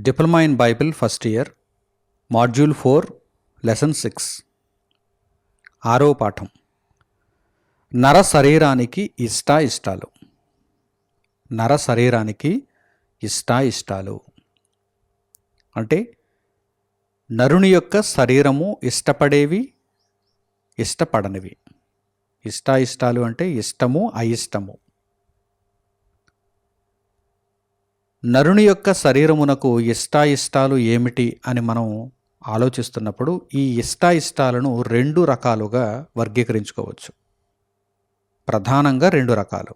Diploma in Bible first year, module 4, lesson 6, 6వ పాఠం. నర శరీరానికి ఇష్టాయిష్టాలు. నర శరీరానికి ఇష్టాయిష్టాలు అంటే నరుని యొక్క శరీరము ఇష్టపడేవి, ఇష్టపడనివి. ఇష్టాయిష్టాలు అంటే ఇష్టము, అయిష్టము. నరుని యొక్క శరీరమునకు ఇష్టాయిష్టాలు ఏమిటి అని మనం ఆలోచిస్తున్నప్పుడు ఈ ఇష్టాయిష్టాలను 2 రకాలుగా వర్గీకరించుకోవచ్చు. ప్రధానంగా 2 రకాలు.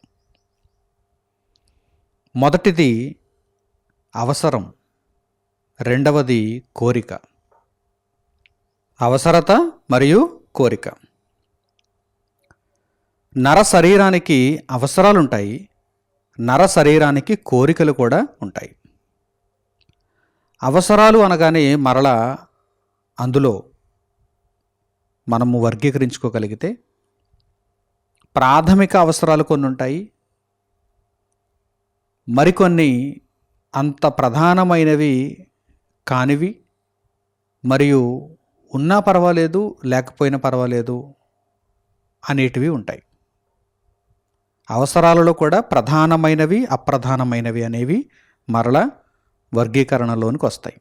మొదటిది అవసరం, రెండవది కోరిక. అవసరత మరియు కోరిక. నర శరీరానికి అవసరాలుంటాయి, నర శరీరానికి కోరికలు కూడా ఉంటాయి. అవసరాలు అనగానే మరలా అందులో మనము వర్గీకరించుకోగలిగితే ప్రాథమిక అవసరాలు కొన్ని ఉంటాయి, మరికొన్ని అంత ప్రధానమైనవి కానివి, మరియు ఉన్నా పర్వాలేదు లేకపోయినా పర్వాలేదు అనేటివి ఉంటాయి. అవసరాలలో కూడా ప్రధానమైనవి, అప్రధానమైనవి అనేవి మరలా వర్గీకరణలోనికి వస్తాయి.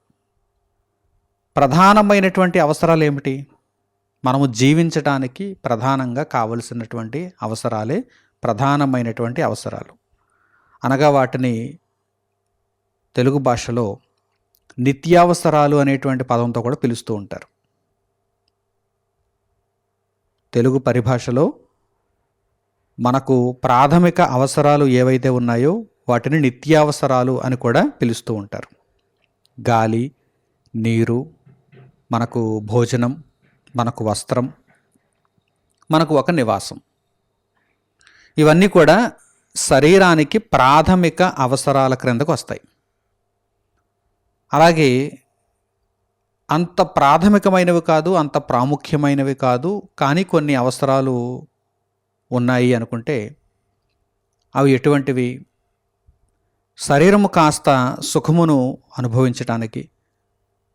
ప్రధానమైనటువంటి అవసరాలు ఏమిటి? మనము జీవించడానికి ప్రధానంగా కావలసినటువంటి అవసరాలే ప్రధానమైనటువంటి అవసరాలు. అనగా వాటిని తెలుగు భాషలో నిత్యావసరాలు అనేటువంటి పదంతో కూడా పిలుస్తూ ఉంటారు. తెలుగు పరిభాషలో మనకు ప్రాథమిక అవసరాలు ఏవైతే ఉన్నాయో వాటిని నిత్యావసరాలు అని కూడా పిలుస్తూ ఉంటారు. గాలి, నీరు, మనకు భోజనం, మనకు వస్త్రం, మనకు ఒక నివాసం, ఇవన్నీ కూడా శరీరానికి ప్రాథమిక అవసరాల క్రిందకు వస్తాయి. అలాగే అంత ప్రాథమికమైనవి కాదు, అంత ప్రాముఖ్యమైనవి కాదు, కానీ కొన్ని అవసరాలు ఉన్నాయి అనుకుంటే అవి ఎటువంటివి? శరీరము కాస్త సుఖమును అనుభవించటానికి,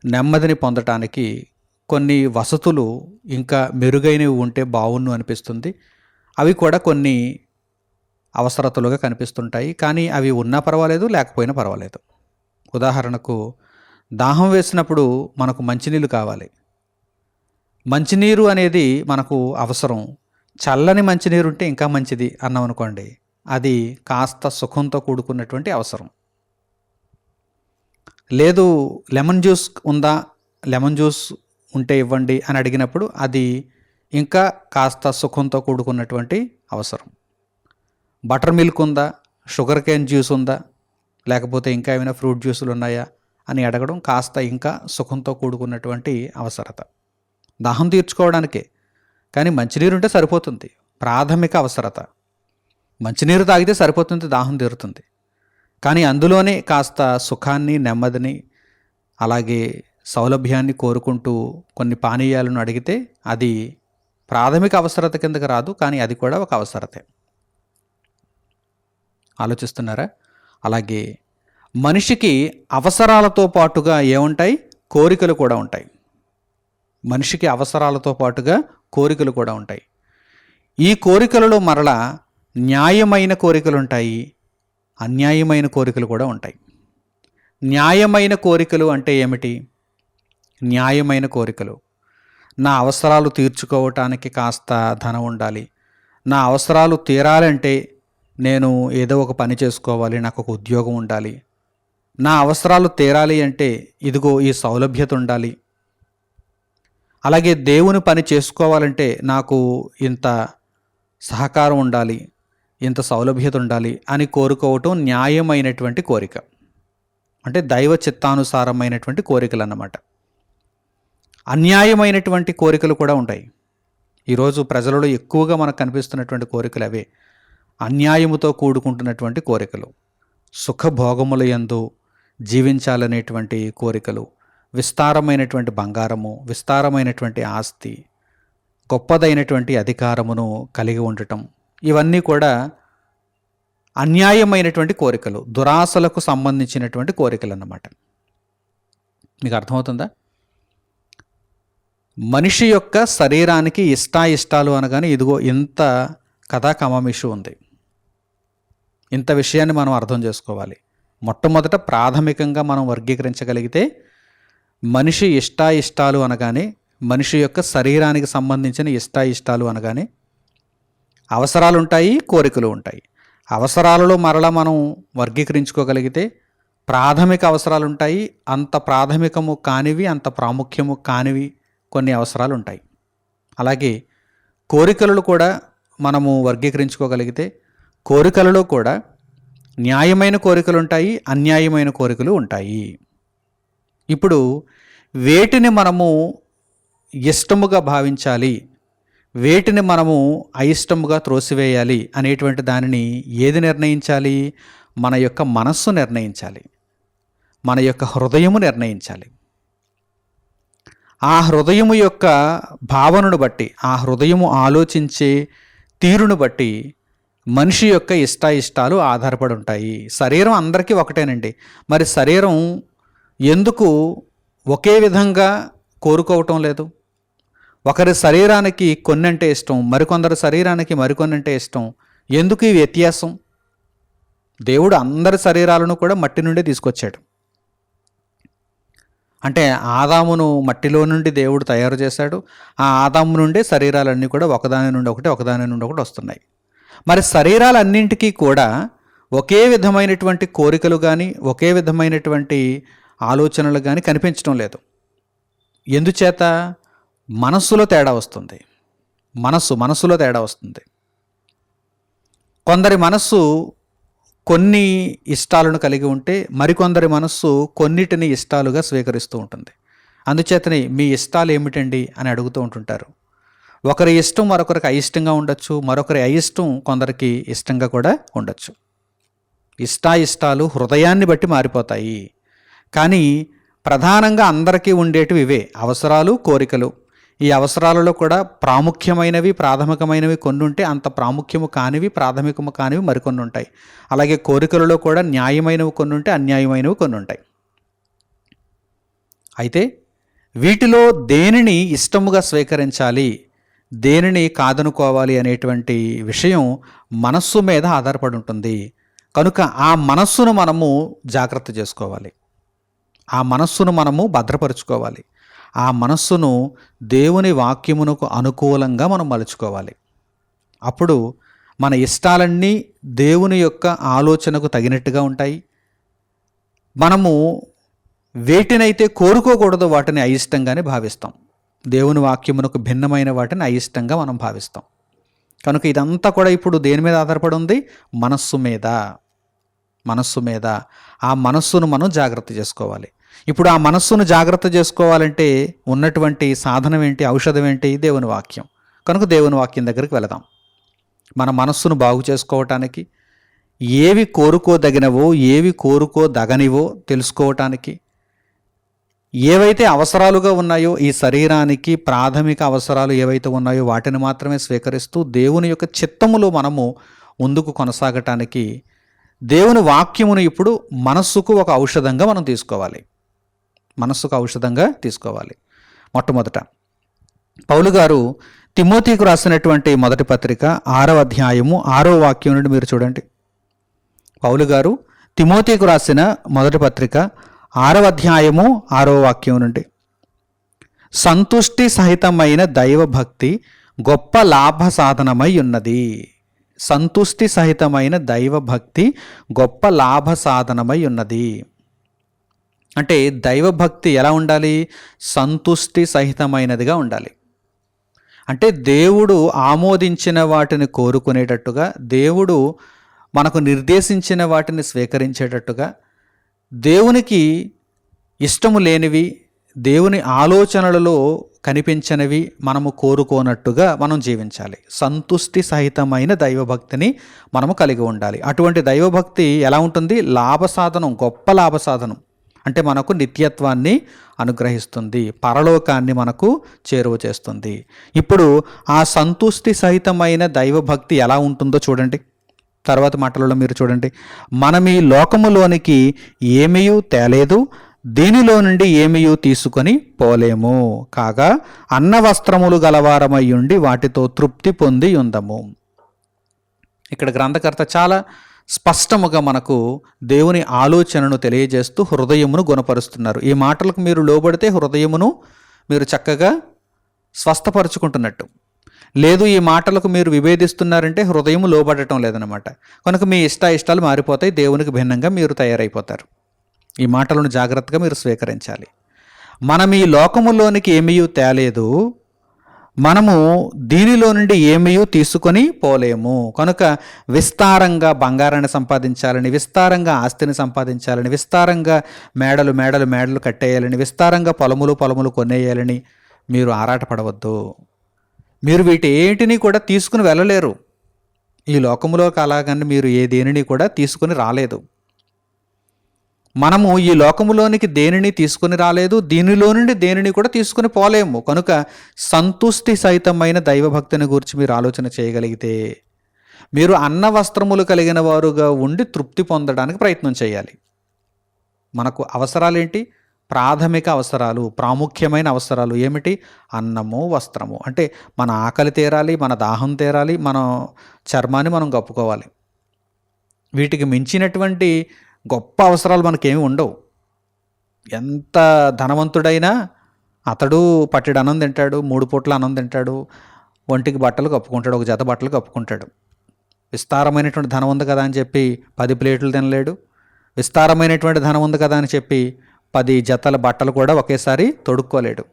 నెమ్మదిని పొందటానికి కొన్ని వసతులు ఇంకా మెరుగైనవి ఉంటే బావున్ను అనిపిస్తుంది. అవి కూడా కొన్ని అవసరతలుగా కనిపిస్తుంటాయి, కానీ అవి ఉన్నా పర్వాలేదు, లేకపోయినా పర్వాలేదు. ఉదాహరణకు దాహం వేసినప్పుడు మనకు మంచినీళ్ళు కావాలి. మంచినీరు అనేది మనకు అవసరం. చల్లని మంచినీరు ఉంటే ఇంకా మంచిది అన్నాం అనుకోండి, అది కాస్త సుఖంతో కూడుకున్నటువంటి అవసరం. లేదు లెమన్ జ్యూస్ ఉందా, లెమన్ జ్యూస్ ఉంటే ఇవ్వండి అని అడిగినప్పుడు అది ఇంకా కాస్త సుఖంతో కూడుకున్నటువంటి అవసరం. బటర్ మిల్క్ ఉందా, షుగర్ కేన్ జ్యూస్ ఉందా, లేకపోతే ఇంకా ఏమైనా ఫ్రూట్ జ్యూసులు ఉన్నాయా అని అడగడం కాస్త ఇంకా సుఖంతో కూడుకున్నటువంటి అవసరత. దాహం తీర్చుకోవడానికే, కానీ మంచినీరు ఉంటే సరిపోతుంది, ప్రాథమిక అవసరత. మంచినీరు తాగితే సరిపోతుంది, దాహం తీరుతుంది. కానీ అందులోనే కాస్త సుఖాన్ని, నెమ్మదిని, అలాగే సౌలభ్యాన్ని కోరుకుంటూ కొన్ని పానీయాలను అడిగితే అది ప్రాథమిక అవసరత కిందకి రాదు, కానీ అది కూడా ఒక అవసరతే. ఆలోచిస్తున్నారా? అలాగే మనిషికి అవసరాలతో పాటుగా ఏముంటాయి? కోరికలు కూడా ఉంటాయి. మనిషికి అవసరాలతో పాటుగా కోరికలు కూడా ఉంటాయి. ఈ కోరికలలో మరలా న్యాయమైన కోరికలు ఉంటాయి, అన్యాయమైన కోరికలు కూడా ఉంటాయి. న్యాయమైన కోరికలు అంటే ఏమిటి? న్యాయమైన కోరికలు, నా అవసరాలు తీర్చుకోవటానికి కాస్త ధనం ఉండాలి, నా అవసరాలు తీరాలంటే నేను ఏదో ఒక పని చేసుకోవాలి, నాకు ఒక ఉద్యోగం ఉండాలి, నా అవసరాలు తీరాలి అంటే ఇదిగో ఈ సౌలభ్యత ఉండాలి, అలాగే దేవుని పని చేసుకోవాలంటే నాకు ఇంత సహకారం ఉండాలి, ఇంత సౌలభ్యత ఉండాలి అని కోరుకోవటం న్యాయమైనటువంటి కోరిక. అంటే దైవ చిత్తానుసారమైనటువంటి కోరికలు అన్నమాట. అన్యాయమైనటువంటి కోరికలు కూడా ఉంటాయి. ఈరోజు ప్రజలలో ఎక్కువగా మనకు కనిపిస్తున్నటువంటి కోరికలు అవే, అన్యాయముతో కూడుకుంటున్నటువంటి కోరికలు. సుఖభోగముల యందు జీవించాలనేటువంటి కోరికలు, విస్తారమైనటువంటి బంగారము, విస్తారమైనటువంటి ఆస్తి, గొప్పదైనటువంటి అధికారమును కలిగి ఉండటం, ఇవన్నీ కూడా అన్యాయమైనటువంటి కోరికలు, దురాశలకు సంబంధించినటువంటి కోరికలు అన్నమాట. మీకు అర్థమవుతుందా? మనిషి యొక్క శరీరానికి ఇష్టాయిష్టాలు అనగానే ఇదిగో ఇంత కథా కమామిషు ఉంది. ఇంత విషయాన్ని మనం అర్థం చేసుకోవాలి. మొట్టమొదట ప్రాథమికంగా మనం వర్గీకరించగలిగితే మనిషి ఇష్టాయిష్టాలు అనగానే, మనిషి యొక్క శరీరానికి సంబంధించిన ఇష్టాయిష్టాలు అనగానే అవసరాలు ఉంటాయి, కోరికలు ఉంటాయి. అవసరాలలో మరలా మనం వర్గీకరించుకోగలిగితే ప్రాథమిక అవసరాలు ఉంటాయి, అంత ప్రాథమికము కానివి, అంత ప్రాముఖ్యము కానివి కొన్ని అవసరాలు ఉంటాయి. అలాగే కోరికలను కూడా మనము వర్గీకరించుకోగలిగితే కోరికలలో కూడా న్యాయమైన కోరికలు ఉంటాయి, అన్యాయమైన కోరికలు ఉంటాయి. ఇప్పుడు వేటిని మనము ఇష్టముగా భావించాలి, వేటిని మనము అయిష్టముగా త్రోసివేయాలి అనేటువంటి దానిని ఏది నిర్ణయించాలి? మన యొక్క మనస్సు నిర్ణయించాలి, మన యొక్క హృదయము నిర్ణయించాలి. ఆ హృదయము యొక్క భావనను బట్టి, ఆ హృదయము ఆలోచించే తీరును బట్టి మనిషి యొక్క ఇష్టాయిష్టాలు ఆధారపడి ఉంటాయి. శరీరం అందరికీ ఒకటేనండి. మరి శరీరం ఎందుకు ఒకే విధంగా కోరుకోవటం లేదు? ఒకరి శరీరానికి కొన్నంటే ఇష్టం, మరికొందరి శరీరానికి మరికొన్నంటే ఇష్టం. ఎందుకు ఈ వ్యత్యాసం? దేవుడు అందరి శరీరాలను కూడా మట్టి నుండి తీసుకొచ్చాడు. అంటే ఆదామును మట్టిలో నుండి దేవుడు తయారు చేశాడు. ఆ ఆదాము నుండి శరీరాలన్నీ కూడా ఒకదాని నుండి ఒకటి, ఒకదాని నుండి ఒకటి వస్తున్నాయి. మరి శరీరాలన్నింటికీ కూడా ఒకే విధమైనటువంటి కోరికలు కానీ, ఒకే విధమైనటువంటి ఆలోచనలు కానీ కనిపించడం లేదు. ఎందుచేత? మనస్సులో తేడా వస్తుంది. మనస్సులో తేడా వస్తుంది. కొందరి మనస్సు కొన్ని ఇష్టాలను కలిగి ఉంటే మరికొందరి మనస్సు కొన్నిటిని ఇష్టాలుగా స్వీకరిస్తూ ఉంటుంది. అందుచేతనే మీ ఇష్టాలు ఏమిటండి అని అడుగుతూ ఉంటుంటారు. ఒకరి ఇష్టం మరొకరికి అయిష్టంగా ఉండొచ్చు, మరొకరి అయిష్టం కొందరికి ఇష్టంగా కూడా ఉండొచ్చు. ఇష్టాయిష్టాలు హృదయాన్ని బట్టి మారిపోతాయి. కానీ ప్రధానంగా అందరికీ ఉండేటివి ఇవే, అవసరాలు, కోరికలు. ఈ అవసరాలలో కూడా ప్రాముఖ్యమైనవి, ప్రాథమికమైనవి కొన్ని ఉంటే అంత ప్రాముఖ్యము కానివి, ప్రాథమికము కానివి మరికొన్ని ఉంటాయి. అలాగే కోరికలలో కూడా న్యాయమైనవి కొన్ని ఉంటే, అన్యాయమైనవి కొన్ని ఉంటాయి. అయితే వీటిలో దేనిని ఇష్టముగా స్వీకరించాలి, దేనిని కాదనుకోవాలి అనేటువంటి విషయం మనస్సు మీద ఆధారపడి ఉంటుంది. కనుక ఆ మనస్సును మనము జాగ్రత్త చేసుకోవాలి, ఆ మనస్సును మనము భద్రపరుచుకోవాలి, ఆ మనస్సును దేవుని వాక్యమునకు అనుకూలంగా మనం మలుచుకోవాలి. అప్పుడు మన ఇష్టాలన్నీ దేవుని యొక్క ఆలోచనకు తగినట్టుగా ఉంటాయి. మనము వేటినైతే కోరుకోకూడదో వాటిని అయిష్టంగానే భావిస్తాం. దేవుని వాక్యమునకు భిన్నమైన వాటిని అయిష్టంగా మనం భావిస్తాం. కనుక ఇదంతా కూడా ఇప్పుడు దేని మీద ఆధారపడి ఉంది? మనస్సు మీద. ఆ మనస్సును మనం జాగ్రత్త చేసుకోవాలి. ఇప్పుడు ఆ మనస్సును జాగ్రత్త చేసుకోవాలంటే ఉన్నటువంటి సాధనం ఏంటి, ఔషధం ఏంటి? దేవుని వాక్యం. కనుక దేవుని వాక్యం దగ్గరికి వెళదాం. మన మనస్సును బాగు చేసుకోవటానికి, ఏవి కోరుకోదగినవో ఏవి కోరుకోదగనివో తెలుసుకోవటానికి, ఏవైతే అవసరాలుగా ఉన్నాయో ఈ శరీరానికి ప్రాథమిక అవసరాలు ఏవైతే ఉన్నాయో వాటిని మాత్రమే స్వీకరిస్తూ దేవుని యొక్క చిత్తములో మనము ముందుకు కొనసాగటానికి దేవుని వాక్యమును ఇప్పుడు మనస్సుకు ఒక ఔషధంగా మనం తీసుకోవాలి. మొట్టమొదట పౌలు గారు తిమోతికి రాసినటువంటి మొదటి పత్రిక 6వ అధ్యాయము 6వ వాక్యం నుండి మీరు చూడండి. పౌలు గారు తిమోతికి రాసిన మొదటి పత్రిక 6వ అధ్యాయము 6వ వాక్యం నుండి, సంతుష్టి సహితమైన దైవభక్తి గొప్ప లాభ సాధనమై ఉన్నది. సంతుష్టి సహితమైన దైవభక్తి గొప్ప లాభ సాధనమై ఉన్నది. అంటే దైవభక్తి ఎలా ఉండాలి? సంతుష్టి సహితమైనదిగా ఉండాలి. అంటే దేవుడు ఆమోదించిన వాటిని కోరుకునేటట్టుగా, దేవుడు మనకు నిర్దేశించిన వాటిని స్వీకరించేటట్టుగా, దేవునికి ఇష్టము లేనివి, దేవుని ఆలోచనలలో కనిపించనివి మనము కోరుకోనట్టుగా మనం జీవించాలి. సంతుష్టి సహితమైన దైవభక్తిని మనము కలిగి ఉండాలి. అటువంటి దైవభక్తి ఎలా ఉంటుంది? లాభసాధనం, గొప్ప లాభసాధనం. అంటే మనకు నిత్యత్వాన్ని అనుగ్రహిస్తుంది, పరలోకాన్ని మనకు చేరువ చేస్తుంది. ఇప్పుడు ఆ సంతుష్టి సహితమైన దైవభక్తి ఎలా ఉంటుందో చూడండి. తర్వాత మాటలలో మీరు చూడండి, మనం ఈ లోకములోనికి ఏమీ తేలేదు, దీనిలో నుండి ఏమియూ తీసుకొని పోలేము. కాగా అన్న వస్త్రములు గలవారమయ్యుండి వాటితో తృప్తి పొంది ఉందము. ఇక్కడ గ్రంథకర్త చాలా స్పష్టముగా మనకు దేవుని ఆలోచనను తెలియజేస్తూ హృదయమును గుణపరుస్తున్నారు. ఈ మాటలకు మీరు లోబడితే హృదయమును మీరు చక్కగా స్వస్థపరుచుకుంటున్నట్టు. లేదు ఈ మాటలకు మీరు విభేదిస్తున్నారంటే హృదయం లోబడటం లేదనమాట. కనుక మీ ఇష్టాలు మారిపోతాయి, దేవునికి భిన్నంగా మీరు తయారైపోతారు. ఈ మాటలను జాగ్రత్తగా మీరు స్వీకరించాలి. మనం ఈ లోకములోనికి ఏమీ తేలేదు, మనము దీనిలో నుండి ఏమీ తీసుకొని పోలేము. కనుక విస్తారంగా బంగారాన్ని సంపాదించాలని, విస్తారంగా ఆస్తిని సంపాదించాలని, విస్తారంగా మేడలు కట్టేయాలని, విస్తారంగా పొలములు కొనేయాలని మీరు ఆరాటపడవద్దు. మీరు వీటేటిని కూడా తీసుకుని వెళ్ళలేరు. ఈ లోకములోకి అలాగని మీరు దేనిని కూడా తీసుకుని రాలేదు. మనము ఈ లోకములోనికి దేనిని తీసుకుని రాలేదు, దీనిలో నుండి దేనిని కూడా తీసుకుని పోలేము. కనుక సంతుష్టి సహితమైన దైవభక్తిని గురించి మీరు ఆలోచన చేయగలిగితే మీరు అన్న వస్త్రములు కలిగిన వారుగా ఉండి తృప్తి పొందడానికి ప్రయత్నం చేయాలి. మనకు అవసరాలేంటి? ప్రాథమిక అవసరాలు, ప్రాముఖ్యమైన అవసరాలు ఏమిటి? అన్నము, వస్త్రము. అంటే మన ఆకలి తీరాలి, మన దాహం తీరాలి, మన చర్మాన్ని మనం కప్పుకోవాలి. వీటికి మించినటువంటి గొప్ప అవసరాలు మనకేమి ఉండవు. ఎంత ధనవంతుడైనా అతడు పట్టెడు అన్నం తింటాడు, 3 పూట్ల అన్నం తింటాడు, ఒంటికి బట్టలు కప్పుకుంటాడు, ఒక జత బట్టలు కప్పుకుంటాడు. విస్తారమైనటువంటి ధనం ఉంది కదా అని చెప్పి 10 ప్లేట్లు తినలేడు. విస్తారమైనటువంటి ధనం ఉంది కదా అని చెప్పి 10 జతల బట్టలు కూడా ఒకేసారి తొడుక్కోలేడు.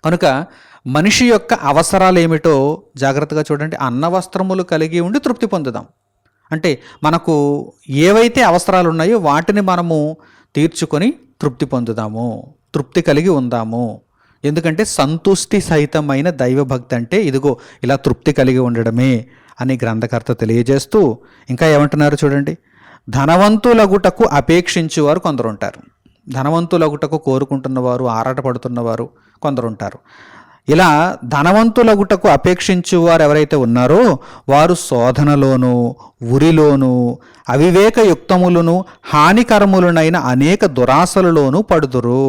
కనుక మనిషి యొక్క అవసరాలు ఏమిటో జాగ్రత్తగా చూడండి. అన్న వస్త్రములు కలిగి ఉండి తృప్తి పొందుదాం. అంటే మనకు ఏవైతే అవసరాలు ఉన్నాయో వాటిని మనము తీర్చుకొని తృప్తి పొందుదాము, తృప్తి కలిగి ఉందాము. ఎందుకంటే సంతుష్టి సహితమైన దైవభక్తి అంటే ఇదిగో ఇలా తృప్తి కలిగి ఉండడమే అని గ్రంథకర్త తెలియజేస్తూ ఇంకా ఏమంటున్నారు చూడండి. ధనవంతులగుటకు అపేక్షించేవారు కొందరు ఉంటారు. ధనవంతులగుటకు కోరుకుంటున్నవారు, ఆరాటపడుతున్నవారు కొందరు ఉంటారు. ఇలా ధనవంతులగుటకు అపేక్షించేవారు ఎవరైతే ఉన్నారో వారు శోధనలోను, ఉరిలోను, అవివేకయుక్తములను, హానికరములనైన అనేక దురాశలలోనూ పడుదురు.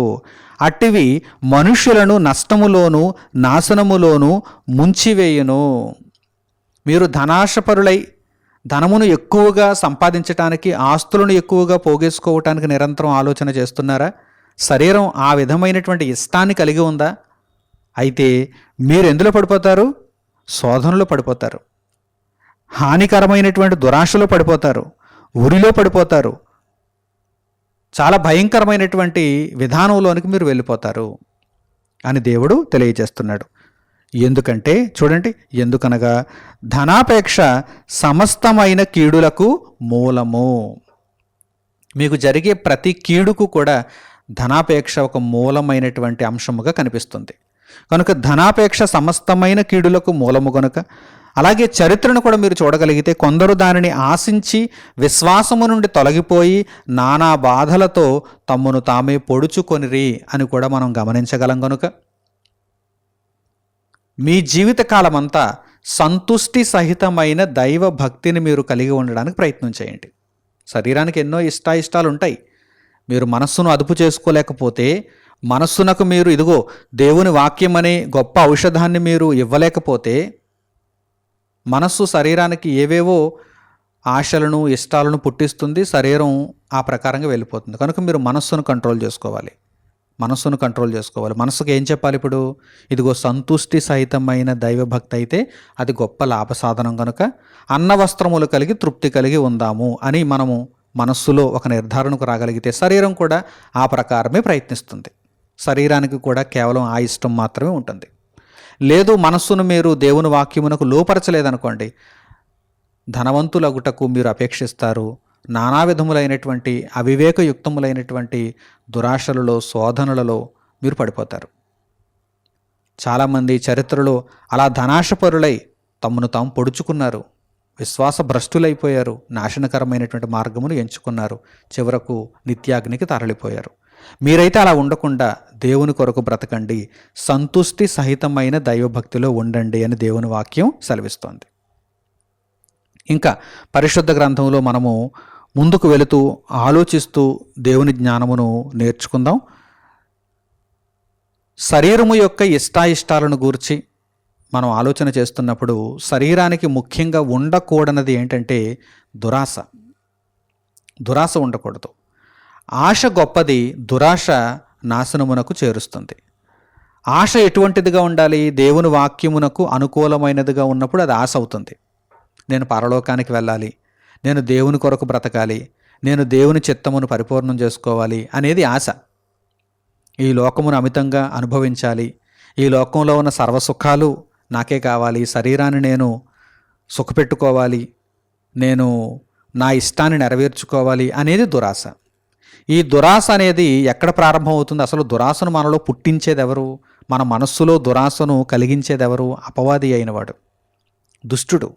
అట్టివి మనుష్యులను నష్టములోను, నాశనములోను ముంచివేయును. మీరు ధనాశపరులై ధనమును ఎక్కువగా సంపాదించటానికి, ఆస్తులను ఎక్కువగా పోగేసుకోవటానికి నిరంతరం ఆలోచన చేస్తున్నారా? శరీరం ఆ విధమైనటువంటి ఇష్టాన్ని కలిగి ఉందా? అయితే మీరు ఎందులో పడిపోతారు? శోధనలో పడిపోతారు, హానికరమైనటువంటి దురాశలో పడిపోతారు, ఉరిలో పడిపోతారు, చాలా భయంకరమైనటువంటి విధానంలోనికి మీరు వెళ్ళిపోతారు అని దేవుడు తెలియజేస్తున్నాడు. ఎందుకంటే చూడండి, ఎందుకనగా ధనాపేక్ష సమస్తమైన కీడులకు మూలము. మీకు జరిగే ప్రతి కీడుకు కూడా ధనాపేక్ష ఒక మూలమైనటువంటి అంశముగా కనిపిస్తుంది. కనుక ధనాపేక్ష సమస్తమైన కీడులకు మూలము కనుక, అలాగే చరిత్రను కూడా మీరు చూడగలిగితే కొందరు దానిని ఆశించి విశ్వాసము నుండి తొలగిపోయి నానా బాధలతో తమ్మును తామే పొడుచుకొనిరి అని కూడా మనం గమనించగలం. కనుక మీ జీవితకాలమంతా సంతుష్టి సహితమైన దైవ భక్తిని మీరు కలిగి ఉండడానికి ప్రయత్నం చేయండి. శరీరానికి ఎన్నో ఇష్టాలు ఉంటాయి. మీరు మనస్సును అదుపు చేసుకోలేకపోతే, మనస్సునకు మీరు ఇదిగో దేవుని వాక్యం అనే గొప్ప ఔషధాన్ని మీరు ఇవ్వలేకపోతే, మనస్సు శరీరానికి ఏవేవో ఆశలను, ఇష్టాలను పుట్టిస్తుంది. శరీరం ఆ ప్రకారంగా వెళ్ళిపోతుంది. కనుక మీరు మనస్సును కంట్రోల్ చేసుకోవాలి. మనస్సుకు ఏం చెప్పాలి? ఇప్పుడు ఇదిగో సంతుష్టి సహితమైన దైవభక్తి అయితే అది గొప్ప లాభ సాధనం. కనుక అన్న వస్త్రములు కలిగి తృప్తి కలిగి ఉందాము అని మనము మనస్సులో ఒక నిర్ధారణకు రాగలిగితే శరీరం కూడా ఆ ప్రకారమే ప్రయత్నిస్తుంది. శరీరానికి కూడా కేవలం ఆ ఇష్టం మాత్రమే ఉంటుంది. లేదు మనస్సును మీరు దేవుని వాక్యమునకు లోపరచలేదనుకోండి, ధనవంతులగుటకు మీరు అపేక్షిస్తారు, నానా విధములైనటువంటి అవివేకయుక్తములైనటువంటి దురాశలలో, శోధనలలో మీరు పడిపోతారు. చాలామంది చరిత్రలో అలా ధనాశపరులై తమను తాము పొడుచుకున్నారు, విశ్వాస భ్రష్టులైపోయారు, నాశనకరమైనటువంటి మార్గమును ఎంచుకున్నారు, చివరకు నిత్యాగ్నికి తరలిపోయారు. మీరైతే అలా ఉండకుండా దేవుని కొరకు బ్రతకండి, సంతుష్టి సహితమైన దైవభక్తిలో ఉండండి అని దేవుని వాక్యం సెలవిస్తోంది. ఇంకా పరిశుద్ధ గ్రంథంలో మనము ముందుకు వెళుతూ ఆలోచిస్తూ దేవుని జ్ఞానమును నేర్చుకుందాం. శరీరము యొక్క ఇష్టాయిష్టాలను గూర్చి మనం ఆలోచన చేస్తున్నప్పుడు శరీరానికి ముఖ్యంగా ఉండకూడనిది ఏంటంటే దురాశ. దురాశ ఉండకూడదు. ఆశ గొప్పది, దురాశ నాశనమునకు చేరుస్తుంది. ఆశ ఎటువంటిదిగా ఉండాలి? దేవుని వాక్యమునకు అనుకూలమైనదిగా ఉన్నప్పుడు అది ఆశ అవుతుంది. నేను పరలోకానికి వెళ్ళాలి, నేను దేవుని కొరకు బ్రతకాలి, నేను దేవుని చిత్తమును పరిపూర్ణం చేసుకోవాలి అనేది ఆశ. ఈ లోకమును అమితంగా అనుభవించాలి, ఈ లోకంలో ఉన్న సర్వసుఖాలు నాకే కావాలి, శరీరాన్ని నేను సుఖపెట్టుకోవాలి, నేను నా ఇష్టాన్ని నెరవేర్చుకోవాలి అనేది దురాశ. ఈ దురాశ అనేది ఎక్కడ ప్రారంభం అవుతుంది? అసలు దురాశను మనలో పుట్టించేది ఎవరు? మన మనస్సులో దురాశను కలిగించేది ఎవరు? అపవాది అయినవాడు, దుష్టుడు.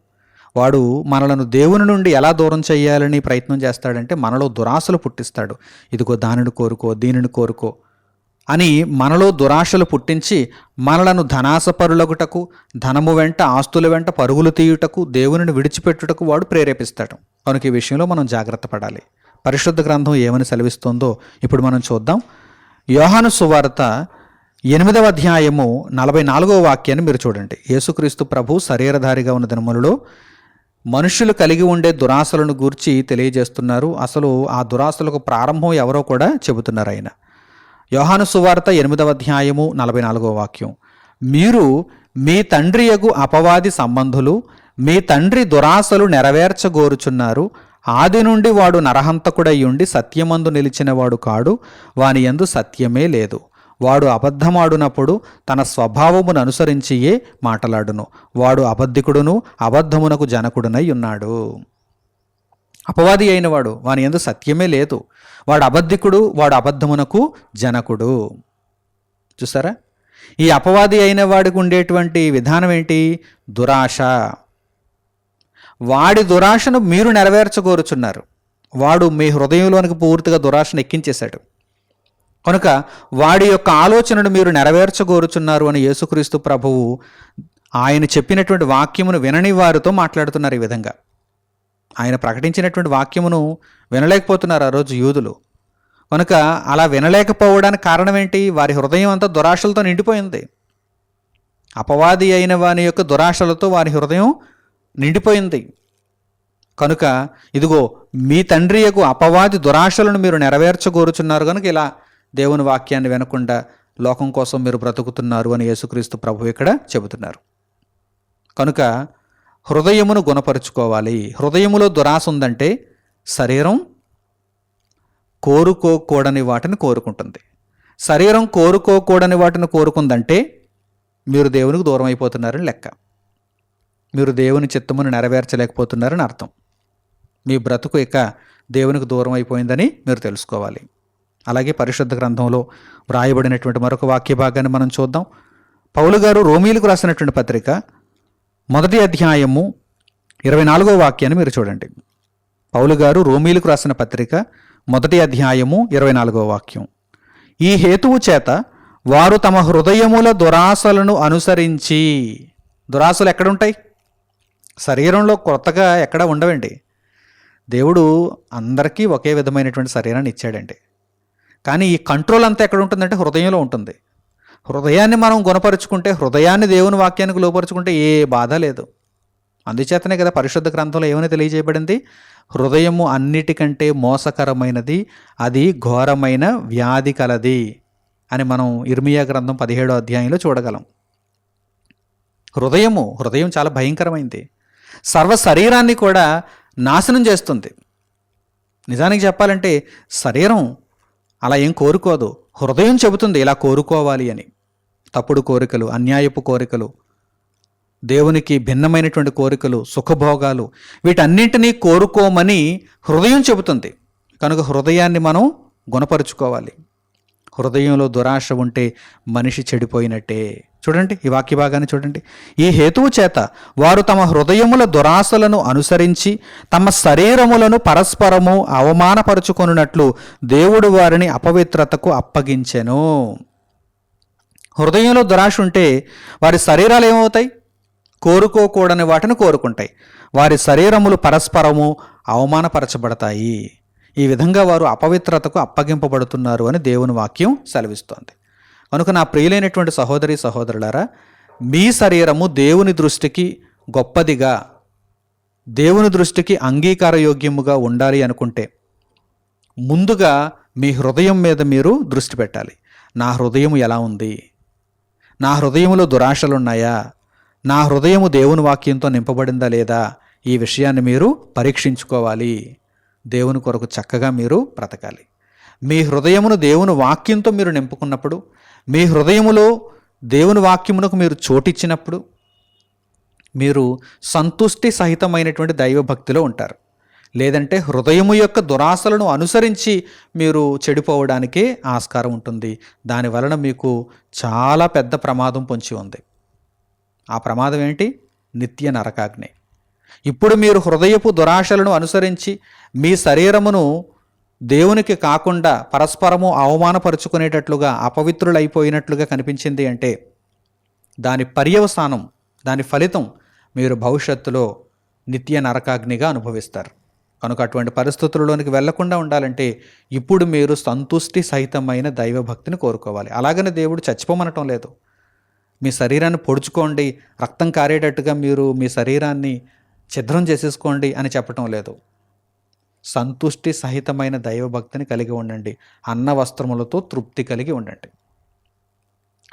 వాడు మనలను దేవుని నుండి ఎలా దూరం చేయాలని ప్రయత్నం చేస్తాడంటే మనలో దురాశలు పుట్టిస్తాడు. ఇదిగో దానిని కోరుకో, దీనిని కోరుకో అని మనలో దురాశలు పుట్టించి మనలను ధనాసపరులగుటకు, ధనము వెంట ఆస్తుల వెంట పరుగులు తీయుటకు, దేవునిని విడిచిపెట్టుటకు వాడు ప్రేరేపిస్తాడు. కనుక ఈ విషయంలో మనం జాగ్రత్త పడాలి. పరిశుద్ధ గ్రంథం ఏమని సెలవిస్తుందో ఇప్పుడు మనం చూద్దాం. యోహాను సువార్త 8వ అధ్యాయము 44వ వాక్యాన్ని మీరు చూడండి. యేసుక్రీస్తు ప్రభు శరీరధారిగా ఉన్న దినములలో మనుషులు కలిగి ఉండే దురాశలను గూర్చి తెలియజేస్తున్నారు. అసలు ఆ దురాశలకు ప్రారంభం ఎవరో కూడా చెబుతున్నారు ఆయన. యోహాను సువార్త 8వ అధ్యాయము 44వ వాక్యం, మీరు మీ తండ్రియగు అపవాది సంబంధులు, మీ తండ్రి దురాశలు నెరవేర్చగోరుచున్నారు. ఆది నుండి వాడు నరహంతకుడై ఉండి సత్యమందు నిలిచినవాడు కాడు, వాని యందు సత్యమే లేదు. వాడు అబద్ధమాడునప్పుడు తన స్వభావమును అనుసరించియే మాటలాడును. వాడు అబద్ధికుడును అబద్ధమునకు జనకుడునై ఉన్నాడు. అపవాది అయినవాడు, వాని యందు సత్యమే లేదు. వాడు అబద్ధికుడు, వాడు అబద్ధమునకు జనకుడు. చూసారా? ఈ అపవాది అయిన వాడికి ఉండేటువంటి విధానం ఏంటి? దురాశ. వాడి దురాశను మీరు నెరవేర్చగోరుచున్నారు. వాడు మీ హృదయంలోనికి పూర్తిగా దురాశను ఎక్కించేశాడు. కనుక వాడి యొక్క ఆలోచనను మీరు నెరవేర్చగోరుచున్నారు అని యేసుక్రీస్తు ప్రభువు ఆయన చెప్పినటువంటి వాక్యమును వినని వారితో మాట్లాడుతున్నారు. ఈ విధంగా ఆయన ప్రకటించినటువంటి వాక్యమును వినలేకపోతున్నారు ఆ రోజు యూదులు. కనుక అలా వినలేకపోవడానికి కారణం ఏంటి? వారి హృదయం అంతా దురాశలతో నిండిపోయింది. అపవాది అయిన వాని యొక్క దురాశలతో వారి హృదయం నిండిపోయింది. కనుక ఇదిగో మీ తండ్రి యొక్క అపవాది దురాశలను మీరు నెరవేర్చగోరుచున్నారు, కనుక ఇలా దేవుని వాక్యాన్ని వినకుండా లోకం కోసం మీరు బ్రతుకుతున్నారు అని యేసుక్రీస్తు ప్రభు ఇక్కడ చెబుతున్నారు. కనుక హృదయమును గుణపరుచుకోవాలి. హృదయములో దురాశ ఉందంటే శరీరం కోరుకోకూడని వాటిని కోరుకుంటుంది. శరీరం కోరుకోకూడని వాటిని కోరుకుందంటే మీరు దేవునికి దూరం అయిపోతున్నారని లెక్క. మీరు దేవుని చిత్తమును నెరవేర్చలేకపోతున్నారని అర్థం. మీ బ్రతుకు ఇక దేవునికి దూరం అయిపోయిందని మీరు తెలుసుకోవాలి. అలాగే పరిశుద్ధ గ్రంథంలో వ్రాయబడినటువంటి మరొక వాక్య భాగాన్ని మనం చూద్దాం. పౌలు గారు రోమీలకు రాసినటువంటి పత్రిక 1వ అధ్యాయము 24వ వాక్యాన్ని మీరు చూడండి. పౌలు గారు రోమీలకు రాసిన పత్రిక 1వ అధ్యాయము 24వ వాక్యం, ఈ హేతువు చేత వారు తమ హృదయముల దురాశలను అనుసరించి. దురాశలు ఎక్కడుంటాయి? శరీరంలో కొత్తగా ఎక్కడ ఉండవండి. దేవుడు అందరికీ ఒకే విధమైనటువంటి శరీరాన్ని ఇచ్చాడండి. కానీ ఈ కంట్రోల్ అంతా ఎక్కడ ఉంటుందంటే హృదయంలో ఉంటుంది. హృదయాన్ని మనం గుణపరుచుకుంటే, హృదయాన్ని దేవుని వాక్యానికి లోపరుచుకుంటే ఏ బాధ లేదు. అందుచేతనే కదా పరిశుద్ధ గ్రంథంలో ఏమని తెలియజేయబడింది? హృదయము అన్నిటికంటే మోసకరమైనది, అది ఘోరమైన వ్యాధి కలది అని మనం ఇర్మియా గ్రంథం 17వ అధ్యాయంలో చూడగలం. హృదయం చాలా భయంకరమైంది. సర్వ శరీరాన్ని కూడా నాశనం చేస్తుంది. నిజానికి చెప్పాలంటే శరీరం అలా ఏం కోరుకోదు, హృదయం చెబుతుంది ఇలా కోరుకోవాలి అని. తప్పుడు కోరికలు, అన్యాయపు కోరికలు, దేవునికి భిన్నమైనటువంటి కోరికలు, సుఖభోగాలు, వీటన్నింటినీ కోరుకోమని హృదయం చెబుతుంది. కనుక హృదయాన్ని మనం గుణపరుచుకోవాలి. హృదయంలో దురాశ ఉంటే మనిషి చెడిపోయినట్టే. చూడండి ఈ వాక్య భాగాన్ని చూడండి. ఈ హేతువు చేత వారు తమ హృదయముల దురాశలను అనుసరించి తమ శరీరములను పరస్పరము అవమానపరుచుకొనున్నట్లు దేవుడు వారిని అపవిత్రతకు అప్పగించెను. హృదయంలో దురాశ ఉంటే వారి శరీరాలు ఏమవుతాయి? కోరుకోకూడని వాటిని కోరుకుంటాయి. వారి శరీరములు పరస్పరము అవమానపరచబడతాయి. ఈ విధంగా వారు అపవిత్రతకు అప్పగింపబడుతున్నారు అని దేవుని వాక్యం సెలవిస్తోంది. కనుక నా ప్రియులైనటువంటి సహోదరి సహోదరులారా, మీ శరీరము దేవుని దృష్టికి గొప్పదిగా, దేవుని దృష్టికి అంగీకారయోగ్యముగా ఉండాలి అనుకుంటే ముందుగా మీ హృదయం మీద మీరు దృష్టి పెట్టాలి. నా హృదయం ఎలా ఉంది? నా హృదయంలో దురాశలున్నాయా? నా హృదయము దేవుని వాక్యంతో నింపబడిందా లేదా? ఈ విషయాన్ని మీరు పరీక్షించుకోవాలి. దేవుని కొరకు చక్కగా మీరు బ్రతకాలి. మీ హృదయమును దేవుని వాక్యంతో మీరు నింపుకున్నప్పుడు, మీ హృదయములో దేవుని వాక్యమునకు మీరు చోటిచ్చినప్పుడు మీరు సంతుష్టి సహితమైనటువంటి దైవభక్తిలో ఉంటారు. లేదంటే హృదయము యొక్క దురాశలను అనుసరించి మీరు చెడిపోవడానికే ఆస్కారం ఉంటుంది. దాని వలన మీకు చాలా పెద్ద ప్రమాదం పొంచి ఉంది. ఆ ప్రమాదం ఏంటి? నిత్య నరకాగ్ని. ఇప్పుడు మీరు హృదయపు దురాశలను అనుసరించి మీ శరీరమును దేవునికి కాకుండా పరస్పరము అవమానపరుచుకునేటట్లుగా, అపవిత్రులైపోయినట్లుగా కనిపించింది అంటే దాని పర్యవసానం, దాని ఫలితం మీరు భవిష్యత్తులో నిత్య నరకాగ్నిగా అనుభవిస్తారు. కనుక అటువంటి పరిస్థితుల్లోనికి వెళ్లకుండా ఉండాలంటే ఇప్పుడు మీరు సంతుష్టి సహితమైన దైవభక్తిని కోరుకోవాలి. అలాగనే దేవుడు చచ్చిపోమనటం లేదు. మీ శరీరాన్ని పొడుచుకోండి, రక్తం కారేటట్టుగా మీరు మీ శరీరాన్ని ఛిద్రం చేసేసుకోండి అని చెప్పటం లేదు. సంతుష్టి సహితమైన దైవభక్తిని కలిగి ఉండండి. అన్న వస్త్రములతో తృప్తి కలిగి ఉండండి.